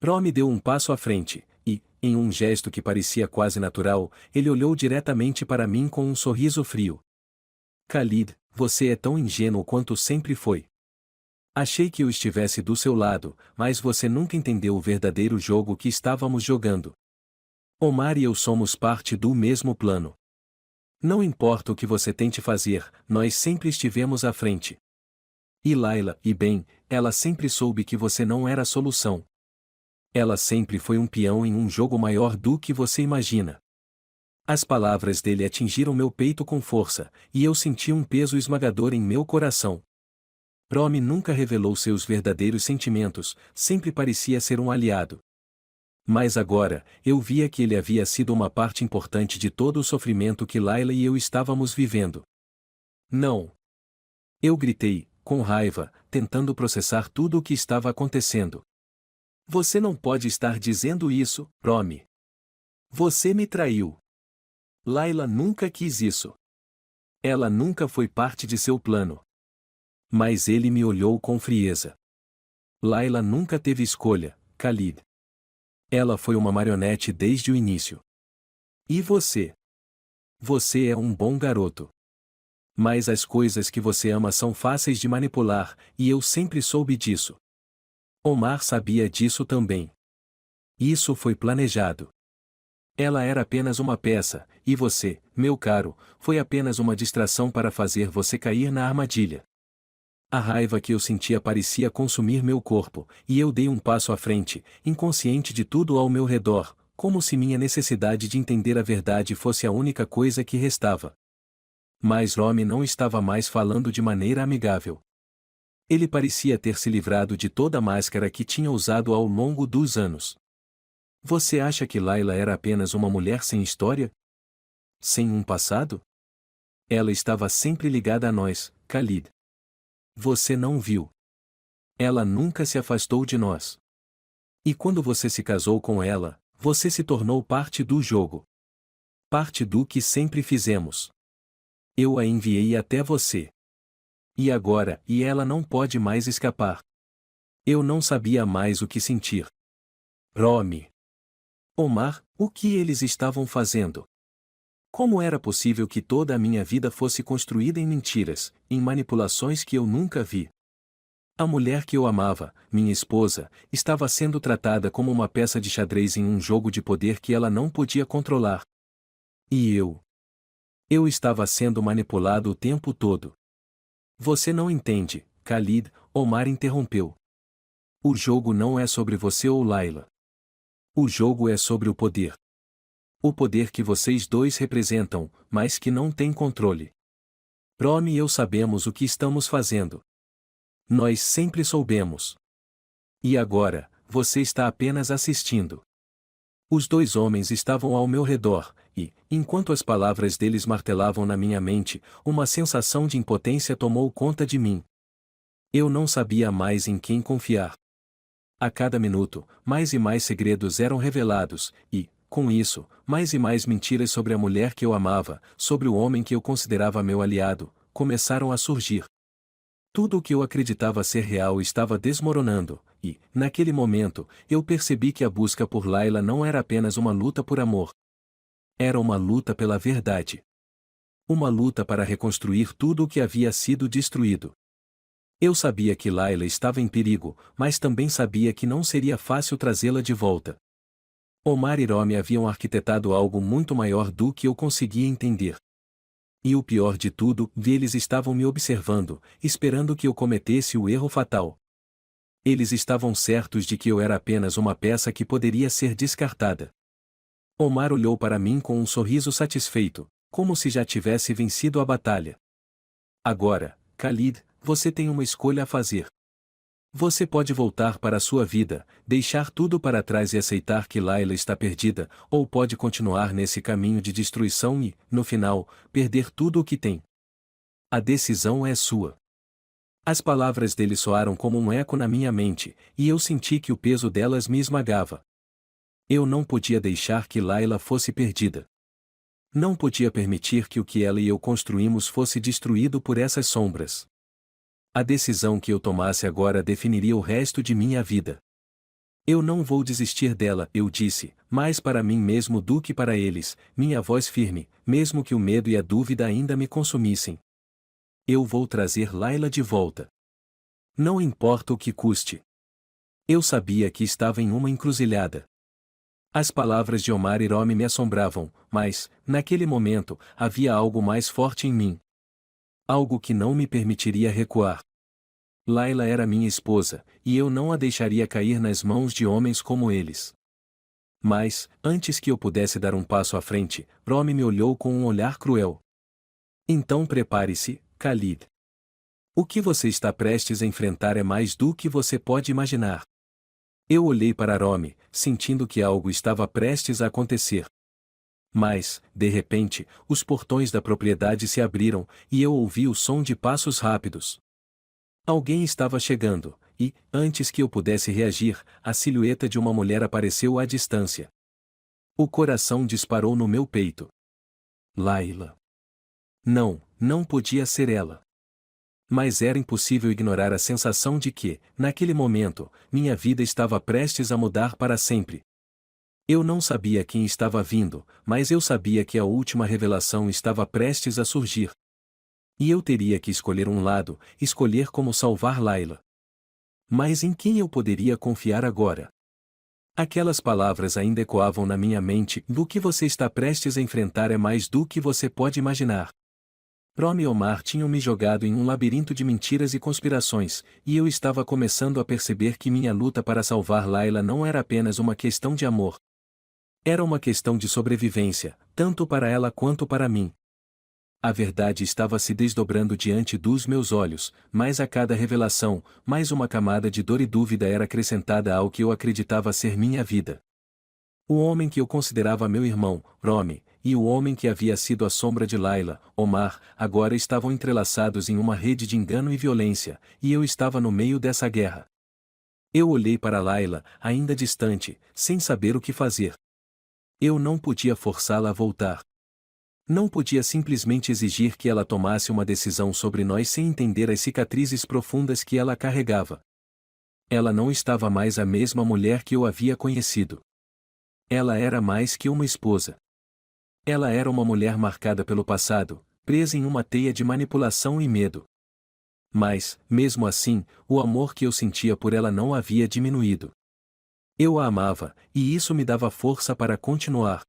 Romy deu um passo à frente, e, em um gesto que parecia quase natural, ele olhou diretamente para mim com um sorriso frio. Khalid, você é tão ingênuo quanto sempre foi. Achei que eu estivesse do seu lado, mas você nunca entendeu o verdadeiro jogo que estávamos jogando. Omar e eu somos parte do mesmo plano. Não importa o que você tente fazer, nós sempre estivemos à frente. E Layla, e bem, ela sempre soube que você não era a solução. Ela sempre foi um peão em um jogo maior do que você imagina. As palavras dele atingiram meu peito com força, e eu senti um peso esmagador em meu coração. Romy nunca revelou seus verdadeiros sentimentos, sempre parecia ser um aliado. Mas agora, eu via que ele havia sido uma parte importante de todo o sofrimento que Layla e eu estávamos vivendo. Não! Eu gritei, com raiva, tentando processar tudo o que estava acontecendo. Você não pode estar dizendo isso, Romy. Você me traiu. Layla nunca quis isso. Ela nunca foi parte de seu plano. Mas ele me olhou com frieza. Layla nunca teve escolha, Khalid. Ela foi uma marionete desde o início. E você? Você é um bom garoto. Mas as coisas que você ama são fáceis de manipular, e eu sempre soube disso. Omar sabia disso também. Isso foi planejado. Ela era apenas uma peça, e você, meu caro, foi apenas uma distração para fazer você cair na armadilha. A raiva que eu sentia parecia consumir meu corpo, e eu dei um passo à frente, inconsciente de tudo ao meu redor, como se minha necessidade de entender a verdade fosse a única coisa que restava. Mas Romy não estava mais falando de maneira amigável. Ele parecia ter se livrado de toda a máscara que tinha usado ao longo dos anos. Você acha que Layla era apenas uma mulher sem história? Sem um passado? Ela estava sempre ligada a nós, Khalid. Você não viu. Ela nunca se afastou de nós. E quando você se casou com ela, você se tornou parte do jogo. Parte do que sempre fizemos. Eu a enviei até você. E agora, ela não pode mais escapar. Eu não sabia mais o que sentir. Romy. Omar, o que eles estavam fazendo? Como era possível que toda a minha vida fosse construída em mentiras, em manipulações que eu nunca vi? A mulher que eu amava, minha esposa, estava sendo tratada como uma peça de xadrez em um jogo de poder que ela não podia controlar. E eu? Eu estava sendo manipulado o tempo todo. Você não entende, Khalid, Omar interrompeu. O jogo não é sobre você ou Layla. O jogo é sobre o poder. O poder que vocês dois representam, mas que não tem controle. Romy e eu sabemos o que estamos fazendo. Nós sempre soubemos. E agora, você está apenas assistindo. Os dois homens estavam ao meu redor, e, enquanto as palavras deles martelavam na minha mente, uma sensação de impotência tomou conta de mim. Eu não sabia mais em quem confiar. A cada minuto, mais e mais segredos eram revelados, e, com isso, mais e mais mentiras sobre a mulher que eu amava, sobre o homem que eu considerava meu aliado, começaram a surgir. Tudo o que eu acreditava ser real estava desmoronando, e, naquele momento, eu percebi que a busca por Layla não era apenas uma luta por amor. Era uma luta pela verdade. Uma luta para reconstruir tudo o que havia sido destruído. Eu sabia que Layla estava em perigo, mas também sabia que não seria fácil trazê-la de volta. Omar e Romy haviam arquitetado algo muito maior do que eu conseguia entender. E o pior de tudo, eles estavam me observando, esperando que eu cometesse o erro fatal. Eles estavam certos de que eu era apenas uma peça que poderia ser descartada. Omar olhou para mim com um sorriso satisfeito, como se já tivesse vencido a batalha. Agora, Khalid, você tem uma escolha a fazer. Você pode voltar para a sua vida, deixar tudo para trás e aceitar que Layla está perdida, ou pode continuar nesse caminho de destruição e, no final, perder tudo o que tem. A decisão é sua. As palavras dele soaram como um eco na minha mente, e eu senti que o peso delas me esmagava. Eu não podia deixar que Layla fosse perdida. Não podia permitir que o que ela e eu construímos fosse destruído por essas sombras. A decisão que eu tomasse agora definiria o resto de minha vida. Eu não vou desistir dela, eu disse, mais para mim mesmo do que para eles, minha voz firme, mesmo que o medo e a dúvida ainda me consumissem. Eu vou trazer Layla de volta. Não importa o que custe. Eu sabia que estava em uma encruzilhada. As palavras de Omar e Romy me assombravam, mas, naquele momento, havia algo mais forte em mim. Algo que não me permitiria recuar. Layla era minha esposa, e eu não a deixaria cair nas mãos de homens como eles. Mas, antes que eu pudesse dar um passo à frente, Romy me olhou com um olhar cruel. Então prepare-se, Khalid. O que você está prestes a enfrentar é mais do que você pode imaginar. Eu olhei para Romy, sentindo que algo estava prestes a acontecer. Mas, de repente, os portões da propriedade se abriram, e eu ouvi o som de passos rápidos. Alguém estava chegando, e, antes que eu pudesse reagir, a silhueta de uma mulher apareceu à distância. O coração disparou no meu peito. Layla. Não, não podia ser ela. Mas era impossível ignorar a sensação de que, naquele momento, minha vida estava prestes a mudar para sempre. Eu não sabia quem estava vindo, mas eu sabia que a última revelação estava prestes a surgir. E eu teria que escolher um lado, escolher como salvar Layla. Mas em quem eu poderia confiar agora? Aquelas palavras ainda ecoavam na minha mente: o que você está prestes a enfrentar é mais do que você pode imaginar. Romy e Omar tinham me jogado em um labirinto de mentiras e conspirações, e eu estava começando a perceber que minha luta para salvar Layla não era apenas uma questão de amor. Era uma questão de sobrevivência, tanto para ela quanto para mim. A verdade estava se desdobrando diante dos meus olhos, mas a cada revelação, mais uma camada de dor e dúvida era acrescentada ao que eu acreditava ser minha vida. O homem que eu considerava meu irmão, Romy, e o homem que havia sido a sombra de Layla, Omar, agora estavam entrelaçados em uma rede de engano e violência, e eu estava no meio dessa guerra. Eu olhei para Layla, ainda distante, sem saber o que fazer. Eu não podia forçá-la a voltar. Não podia simplesmente exigir que ela tomasse uma decisão sobre nós sem entender as cicatrizes profundas que ela carregava. Ela não estava mais a mesma mulher que eu havia conhecido. Ela era mais que uma esposa. Ela era uma mulher marcada pelo passado, presa em uma teia de manipulação e medo. Mas, mesmo assim, o amor que eu sentia por ela não havia diminuído. Eu a amava, e isso me dava força para continuar.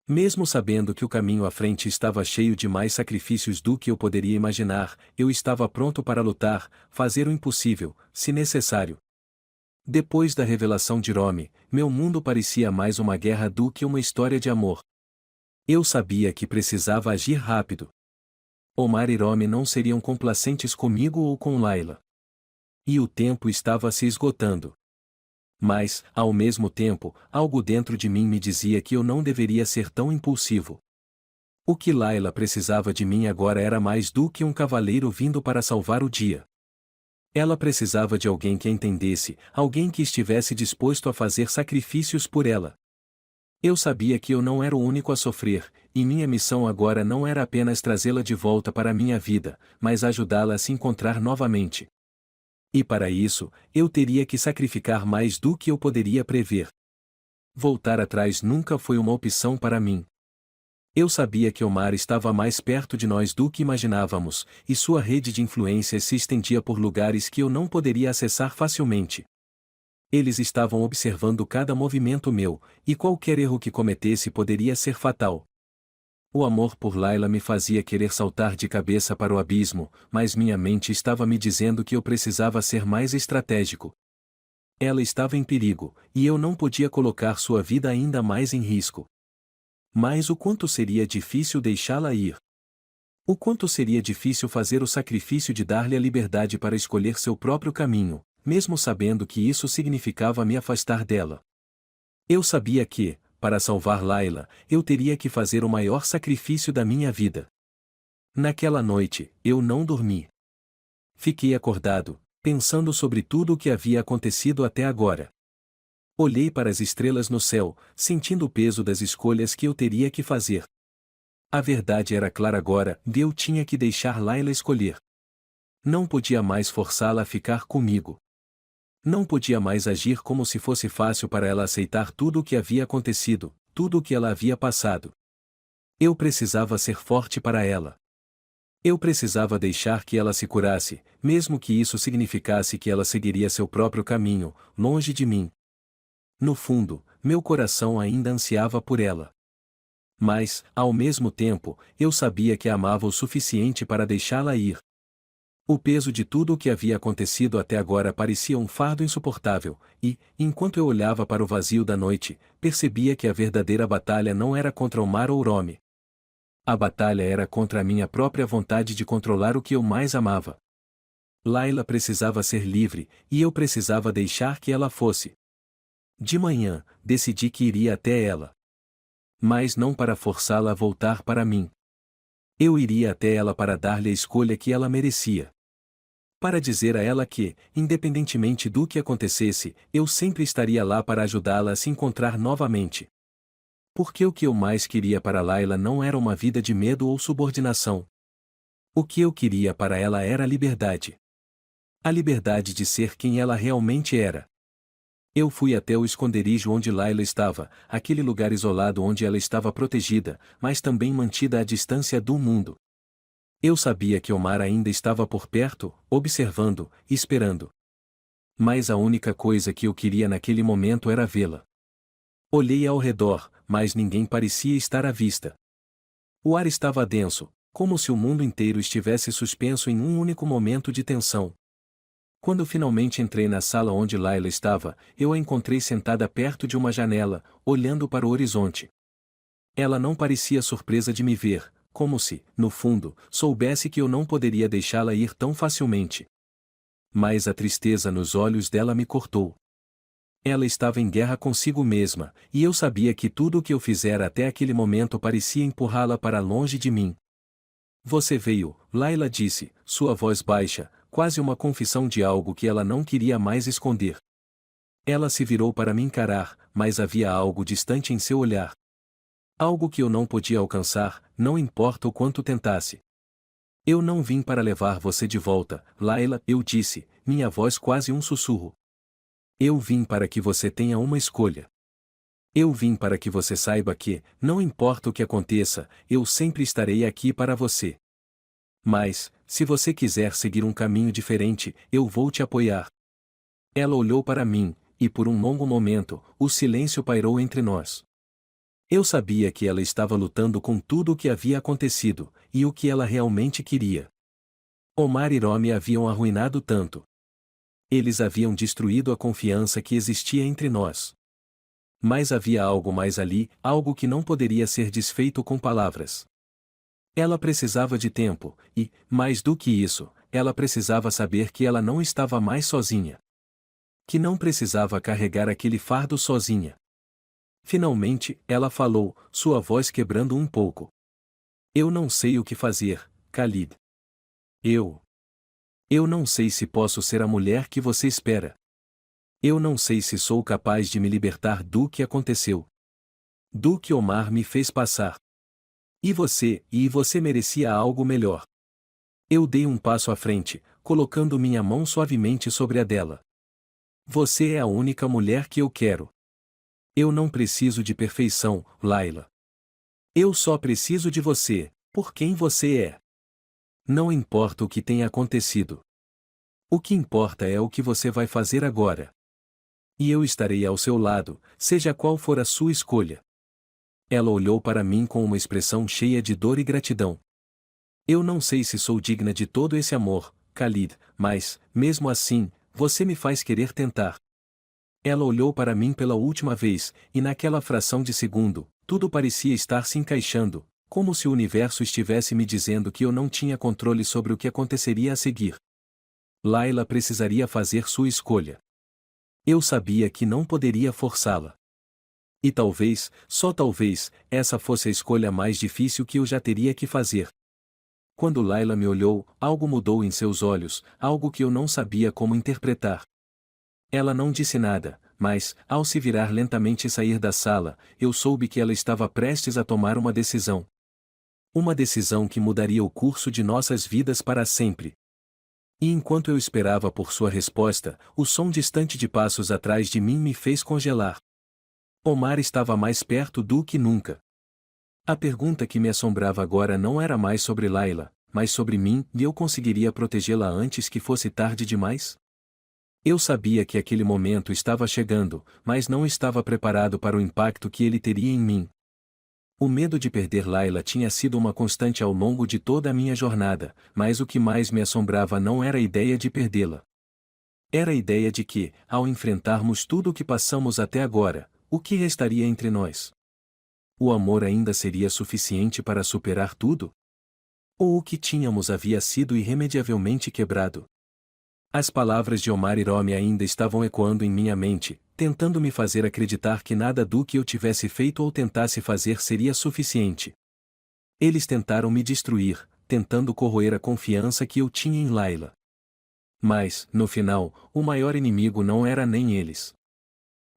Mesmo sabendo que o caminho à frente estava cheio de mais sacrifícios do que eu poderia imaginar, eu estava pronto para lutar, fazer o impossível, se necessário. Depois da revelação de Romy, meu mundo parecia mais uma guerra do que uma história de amor. Eu sabia que precisava agir rápido. Omar e Romy não seriam complacentes comigo ou com Layla. E o tempo estava se esgotando. Mas, ao mesmo tempo, algo dentro de mim me dizia que eu não deveria ser tão impulsivo. O que Layla precisava de mim agora era mais do que um cavaleiro vindo para salvar o dia. Ela precisava de alguém que a entendesse, alguém que estivesse disposto a fazer sacrifícios por ela. Eu sabia que eu não era o único a sofrer, e minha missão agora não era apenas trazê-la de volta para a minha vida, mas ajudá-la a se encontrar novamente. E para isso, eu teria que sacrificar mais do que eu poderia prever. Voltar atrás nunca foi uma opção para mim. Eu sabia que Omar estava mais perto de nós do que imaginávamos, e sua rede de influências se estendia por lugares que eu não poderia acessar facilmente. Eles estavam observando cada movimento meu, e qualquer erro que cometesse poderia ser fatal. O amor por Layla me fazia querer saltar de cabeça para o abismo, mas minha mente estava me dizendo que eu precisava ser mais estratégico. Ela estava em perigo, e eu não podia colocar sua vida ainda mais em risco. Mas o quanto seria difícil deixá-la ir? O quanto seria difícil fazer o sacrifício de dar-lhe a liberdade para escolher seu próprio caminho, mesmo sabendo que isso significava me afastar dela. Eu sabia que, para salvar Layla, eu teria que fazer o maior sacrifício da minha vida. Naquela noite, eu não dormi. Fiquei acordado, pensando sobre tudo o que havia acontecido até agora. Olhei para as estrelas no céu, sentindo o peso das escolhas que eu teria que fazer. A verdade era clara agora, eu tinha que deixar Layla escolher. Não podia mais forçá-la a ficar comigo. Não podia mais agir como se fosse fácil para ela aceitar tudo o que havia acontecido, tudo o que ela havia passado. Eu precisava ser forte para ela. Eu precisava deixar que ela se curasse, mesmo que isso significasse que ela seguiria seu próprio caminho, longe de mim. No fundo, meu coração ainda ansiava por ela. Mas, ao mesmo tempo, eu sabia que a amava o suficiente para deixá-la ir. O peso de tudo o que havia acontecido até agora parecia um fardo insuportável, e, enquanto eu olhava para o vazio da noite, percebia que a verdadeira batalha não era contra Omar ou Romy. A batalha era contra a minha própria vontade de controlar o que eu mais amava. Layla precisava ser livre, e eu precisava deixar que ela fosse. De manhã, decidi que iria até ela. Mas não para forçá-la a voltar para mim. Eu iria até ela para dar-lhe a escolha que ela merecia. Para dizer a ela que, independentemente do que acontecesse, eu sempre estaria lá para ajudá-la a se encontrar novamente. Porque o que eu mais queria para Layla não era uma vida de medo ou subordinação. O que eu queria para ela era a liberdade. A liberdade de ser quem ela realmente era. Eu fui até o esconderijo onde Layla estava, aquele lugar isolado onde ela estava protegida, mas também mantida à distância do mundo. Eu sabia que Omar ainda estava por perto, observando, esperando. Mas a única coisa que eu queria naquele momento era vê-la. Olhei ao redor, mas ninguém parecia estar à vista. O ar estava denso, como se o mundo inteiro estivesse suspenso em um único momento de tensão. Quando finalmente entrei na sala onde Layla estava, eu a encontrei sentada perto de uma janela, olhando para o horizonte. Ela não parecia surpresa de me ver, como se, no fundo, soubesse que eu não poderia deixá-la ir tão facilmente. Mas a tristeza nos olhos dela me cortou. Ela estava em guerra consigo mesma, e eu sabia que tudo o que eu fizera até aquele momento parecia empurrá-la para longe de mim. Você veio, Layla disse, sua voz baixa, quase uma confissão de algo que ela não queria mais esconder. Ela se virou para me encarar, mas havia algo distante em seu olhar. Algo que eu não podia alcançar, não importa o quanto tentasse. Eu não vim para levar você de volta, Layla, eu disse, minha voz quase um sussurro. Eu vim para que você tenha uma escolha. Eu vim para que você saiba que, não importa o que aconteça, eu sempre estarei aqui para você. Mas, se você quiser seguir um caminho diferente, eu vou te apoiar. Ela olhou para mim, e por um longo momento, o silêncio pairou entre nós. Eu sabia que ela estava lutando com tudo o que havia acontecido, e o que ela realmente queria. Omar e Romy haviam arruinado tanto. Eles haviam destruído a confiança que existia entre nós. Mas havia algo mais ali, algo que não poderia ser desfeito com palavras. Ela precisava de tempo, e, mais do que isso, ela precisava saber que ela não estava mais sozinha. Que não precisava carregar aquele fardo sozinha. Finalmente, ela falou, sua voz quebrando um pouco. Eu não sei o que fazer, Khalid. Eu não sei se posso ser a mulher que você espera. Eu não sei se sou capaz de me libertar do que aconteceu. do que Omar me fez passar. E você merecia algo melhor. Eu dei um passo à frente, colocando minha mão suavemente sobre a dela. Você é a única mulher que eu quero. Eu não preciso de perfeição, Layla. Eu só preciso de você, por quem você é. Não importa o que tenha acontecido. O que importa é o que você vai fazer agora. E eu estarei ao seu lado, seja qual for a sua escolha. Ela olhou para mim com uma expressão cheia de dor e gratidão. Eu não sei se sou digna de todo esse amor, Khalid, mas, mesmo assim, você me faz querer tentar. Ela olhou para mim pela última vez, e naquela fração de segundo, tudo parecia estar se encaixando, como se o universo estivesse me dizendo que eu não tinha controle sobre o que aconteceria a seguir. Layla precisaria fazer sua escolha. Eu sabia que não poderia forçá-la. E talvez, só talvez, essa fosse a escolha mais difícil que eu já teria que fazer. Quando Layla me olhou, algo mudou em seus olhos, algo que eu não sabia como interpretar. Ela não disse nada, mas, ao se virar lentamente e sair da sala, eu soube que ela estava prestes a tomar uma decisão. Uma decisão que mudaria o curso de nossas vidas para sempre. E enquanto eu esperava por sua resposta, o som distante de passos atrás de mim me fez congelar. Omar estava mais perto do que nunca. A pergunta que me assombrava agora não era mais sobre Layla, mas sobre mim, e eu conseguiria protegê-la antes que fosse tarde demais? Eu sabia que aquele momento estava chegando, mas não estava preparado para o impacto que ele teria em mim. O medo de perder Layla tinha sido uma constante ao longo de toda a minha jornada, mas o que mais me assombrava não era a ideia de perdê-la. Era a ideia de que, ao enfrentarmos tudo o que passamos até agora, o que restaria entre nós? O amor ainda seria suficiente para superar tudo? Ou o que tínhamos havia sido irremediavelmente quebrado? As palavras de Omar e Romy ainda estavam ecoando em minha mente, tentando me fazer acreditar que nada do que eu tivesse feito ou tentasse fazer seria suficiente. Eles tentaram me destruir, tentando corroer a confiança que eu tinha em Layla. Mas, no final, o maior inimigo não era nem eles.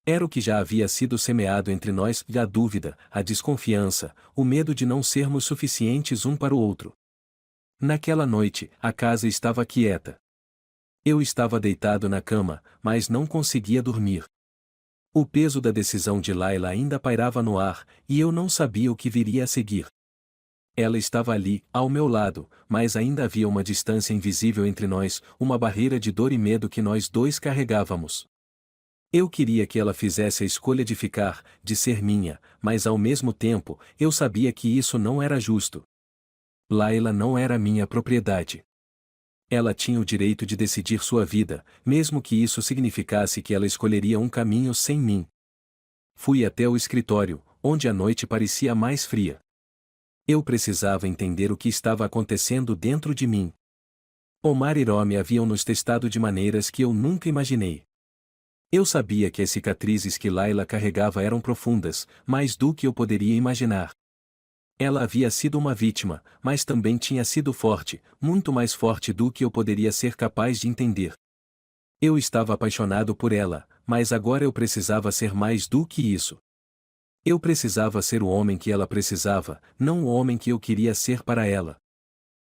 Era o que já havia sido semeado entre nós, a dúvida, a desconfiança, o medo de não sermos suficientes um para o outro. Naquela noite, a casa estava quieta. Eu estava deitado na cama, mas não conseguia dormir. O peso da decisão de Layla ainda pairava no ar, e eu não sabia o que viria a seguir. Ela estava ali, ao meu lado, mas ainda havia uma distância invisível entre nós, uma barreira de dor e medo que nós dois carregávamos. Eu queria que ela fizesse a escolha de ficar, de ser minha, mas ao mesmo tempo, eu sabia que isso não era justo. Layla não era minha propriedade. Ela tinha o direito de decidir sua vida, mesmo que isso significasse que ela escolheria um caminho sem mim. Fui até o escritório, onde a noite parecia mais fria. Eu precisava entender o que estava acontecendo dentro de mim. Omar e Romy haviam nos testado de maneiras que eu nunca imaginei. Eu sabia que as cicatrizes que Layla carregava eram profundas, mais do que eu poderia imaginar. Ela havia sido uma vítima, mas também tinha sido forte, muito mais forte do que eu poderia ser capaz de entender. Eu estava apaixonado por ela, mas agora eu precisava ser mais do que isso. Eu precisava ser o homem que ela precisava, não o homem que eu queria ser para ela.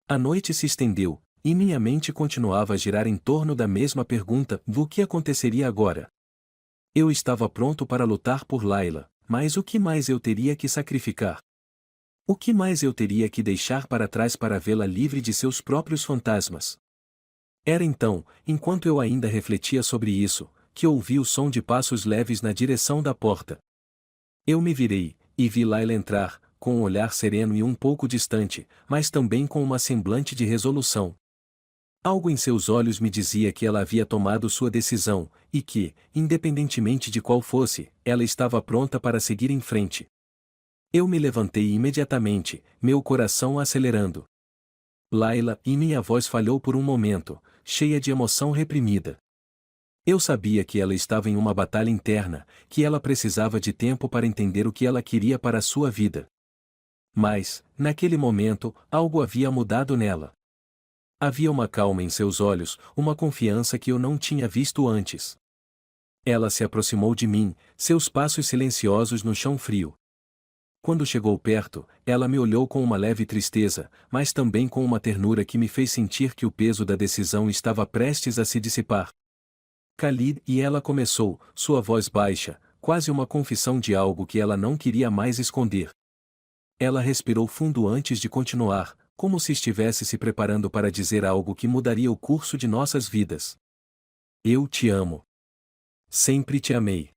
A noite se estendeu, e minha mente continuava a girar em torno da mesma pergunta: o que aconteceria agora? Eu estava pronto para lutar por Layla, mas o que mais eu teria que sacrificar? O que mais eu teria que deixar para trás para vê-la livre de seus próprios fantasmas? Era então, enquanto eu ainda refletia sobre isso, que ouvi o som de passos leves na direção da porta. Eu me virei, e vi Layla entrar, com um olhar sereno e um pouco distante, mas também com uma semblante de resolução. Algo em seus olhos me dizia que ela havia tomado sua decisão, e que, independentemente de qual fosse, ela estava pronta para seguir em frente. Eu me levantei imediatamente, meu coração acelerando. Layla, e minha voz falhou por um momento, cheia de emoção reprimida. Eu sabia que ela estava em uma batalha interna, que ela precisava de tempo para entender o que ela queria para a sua vida. Mas, naquele momento, algo havia mudado nela. Havia uma calma em seus olhos, uma confiança que eu não tinha visto antes. Ela se aproximou de mim, seus passos silenciosos no chão frio. Quando chegou perto, ela me olhou com uma leve tristeza, mas também com uma ternura que me fez sentir que o peso da decisão estava prestes a se dissipar. Khalid, e ela começou, sua voz baixa, quase uma confissão de algo que ela não queria mais esconder. Ela respirou fundo antes de continuar, como se estivesse se preparando para dizer algo que mudaria o curso de nossas vidas. Eu te amo. Sempre te amei.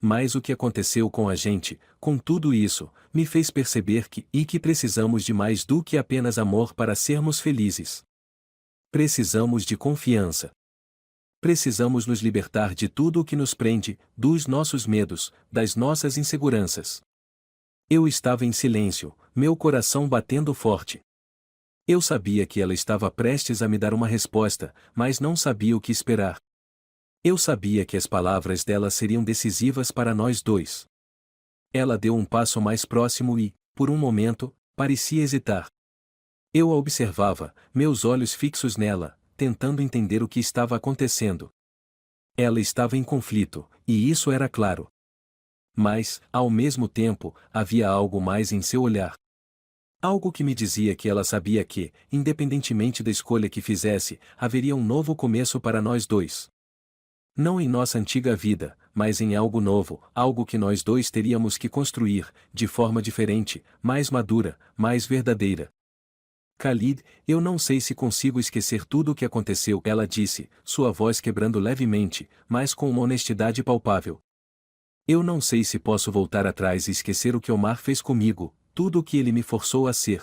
Mas o que aconteceu com a gente, com tudo isso, me fez perceber que precisamos de mais do que apenas amor para sermos felizes. Precisamos de confiança. Precisamos nos libertar de tudo o que nos prende, dos nossos medos, das nossas inseguranças. Eu estava em silêncio, meu coração batendo forte. Eu sabia que ela estava prestes a me dar uma resposta, mas não sabia o que esperar. Eu sabia que as palavras dela seriam decisivas para nós dois. Ela deu um passo mais próximo e, por um momento, parecia hesitar. Eu a observava, meus olhos fixos nela, tentando entender o que estava acontecendo. Ela estava em conflito, e isso era claro. Mas, ao mesmo tempo, havia algo mais em seu olhar. Algo que me dizia que ela sabia que, independentemente da escolha que fizesse, haveria um novo começo para nós dois. Não em nossa antiga vida, mas em algo novo, algo que nós dois teríamos que construir, de forma diferente, mais madura, mais verdadeira. Khalid, eu não sei se consigo esquecer tudo o que aconteceu, ela disse, sua voz quebrando levemente, mas com uma honestidade palpável. Eu não sei se posso voltar atrás e esquecer o que Omar fez comigo, tudo o que ele me forçou a ser.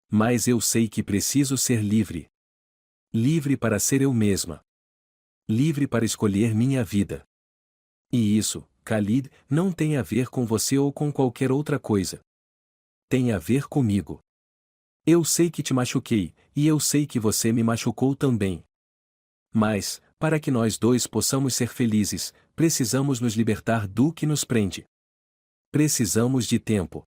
Mas eu sei que preciso ser livre. Livre para ser eu mesma. Livre para escolher minha vida. E isso, Khalid, não tem a ver com você ou com qualquer outra coisa. Tem a ver comigo. Eu sei que te machuquei, e eu sei que você me machucou também. Mas, para que nós dois possamos ser felizes, precisamos nos libertar do que nos prende. Precisamos de tempo.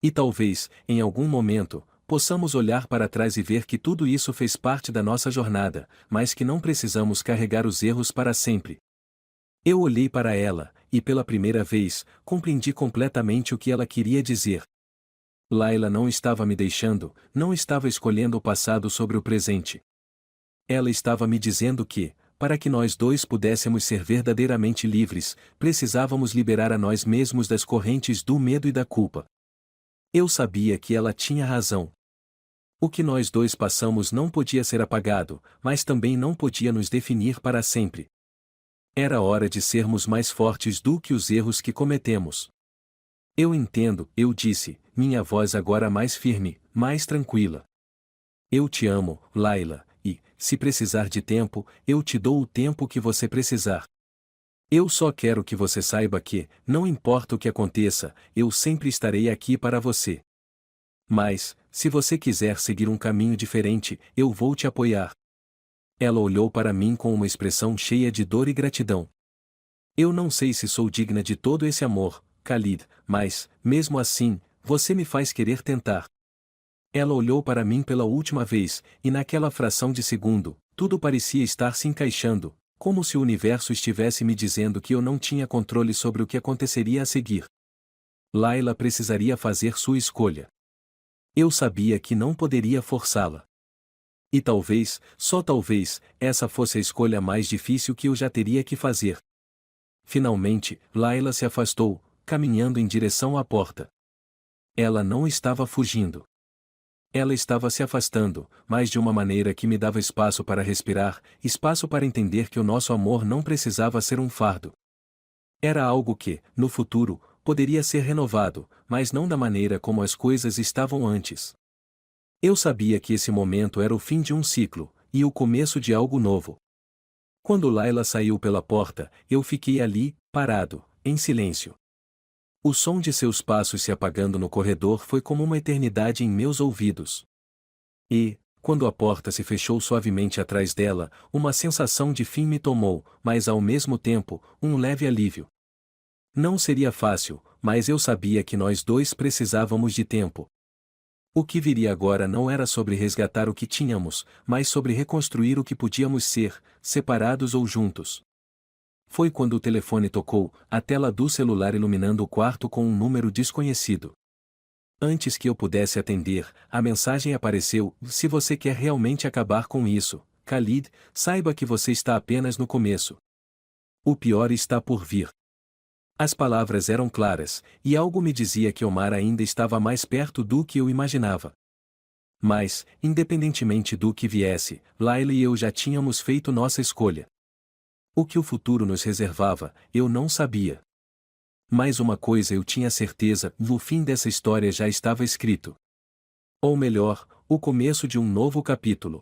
E talvez, em algum momento, possamos olhar para trás e ver que tudo isso fez parte da nossa jornada, mas que não precisamos carregar os erros para sempre. Eu olhei para ela, e pela primeira vez, compreendi completamente o que ela queria dizer. Layla não estava me deixando, não estava escolhendo o passado sobre o presente. Ela estava me dizendo que, para que nós dois pudéssemos ser verdadeiramente livres, precisávamos liberar a nós mesmos das correntes do medo e da culpa. Eu sabia que ela tinha razão. O que nós dois passamos não podia ser apagado, mas também não podia nos definir para sempre. Era hora de sermos mais fortes do que os erros que cometemos. Eu entendo, eu disse, minha voz agora mais firme, mais tranquila. Eu te amo, Layla, e, se precisar de tempo, eu te dou o tempo que você precisar. Eu só quero que você saiba que, não importa o que aconteça, eu sempre estarei aqui para você. Mas, se você quiser seguir um caminho diferente, eu vou te apoiar. Ela olhou para mim com uma expressão cheia de dor e gratidão. Eu não sei se sou digna de todo esse amor, Khalid, mas, mesmo assim, você me faz querer tentar. Ela olhou para mim pela última vez, e naquela fração de segundo, tudo parecia estar se encaixando, como se o universo estivesse me dizendo que eu não tinha controle sobre o que aconteceria a seguir. Layla precisaria fazer sua escolha. Eu sabia que não poderia forçá-la. E talvez, só talvez, essa fosse a escolha mais difícil que eu já teria que fazer. Finalmente, Layla se afastou, caminhando em direção à porta. Ela não estava fugindo. Ela estava se afastando, mas de uma maneira que me dava espaço para respirar, espaço para entender que o nosso amor não precisava ser um fardo. Era algo que, no futuro, poderia ser renovado, mas não da maneira como as coisas estavam antes. Eu sabia que esse momento era o fim de um ciclo, e o começo de algo novo. Quando Layla saiu pela porta, eu fiquei ali, parado, em silêncio. O som de seus passos se apagando no corredor foi como uma eternidade em meus ouvidos. E, quando a porta se fechou suavemente atrás dela, uma sensação de fim me tomou, mas ao mesmo tempo, um leve alívio. Não seria fácil, mas eu sabia que nós dois precisávamos de tempo. O que viria agora não era sobre resgatar o que tínhamos, mas sobre reconstruir o que podíamos ser, separados ou juntos. foi quando o telefone tocou, a tela do celular iluminando o quarto com um número desconhecido. Antes que eu pudesse atender, a mensagem apareceu: se você quer realmente acabar com isso, Khalid, saiba que você está apenas no começo. O pior está por vir. As palavras eram claras, e algo me dizia que Omar ainda estava mais perto do que eu imaginava. Mas, independentemente do que viesse, Laila e eu já tínhamos feito nossa escolha. O que o futuro nos reservava, eu não sabia. Mas uma coisa eu tinha certeza: o fim dessa história já estava escrito. Ou melhor, o começo de um novo capítulo.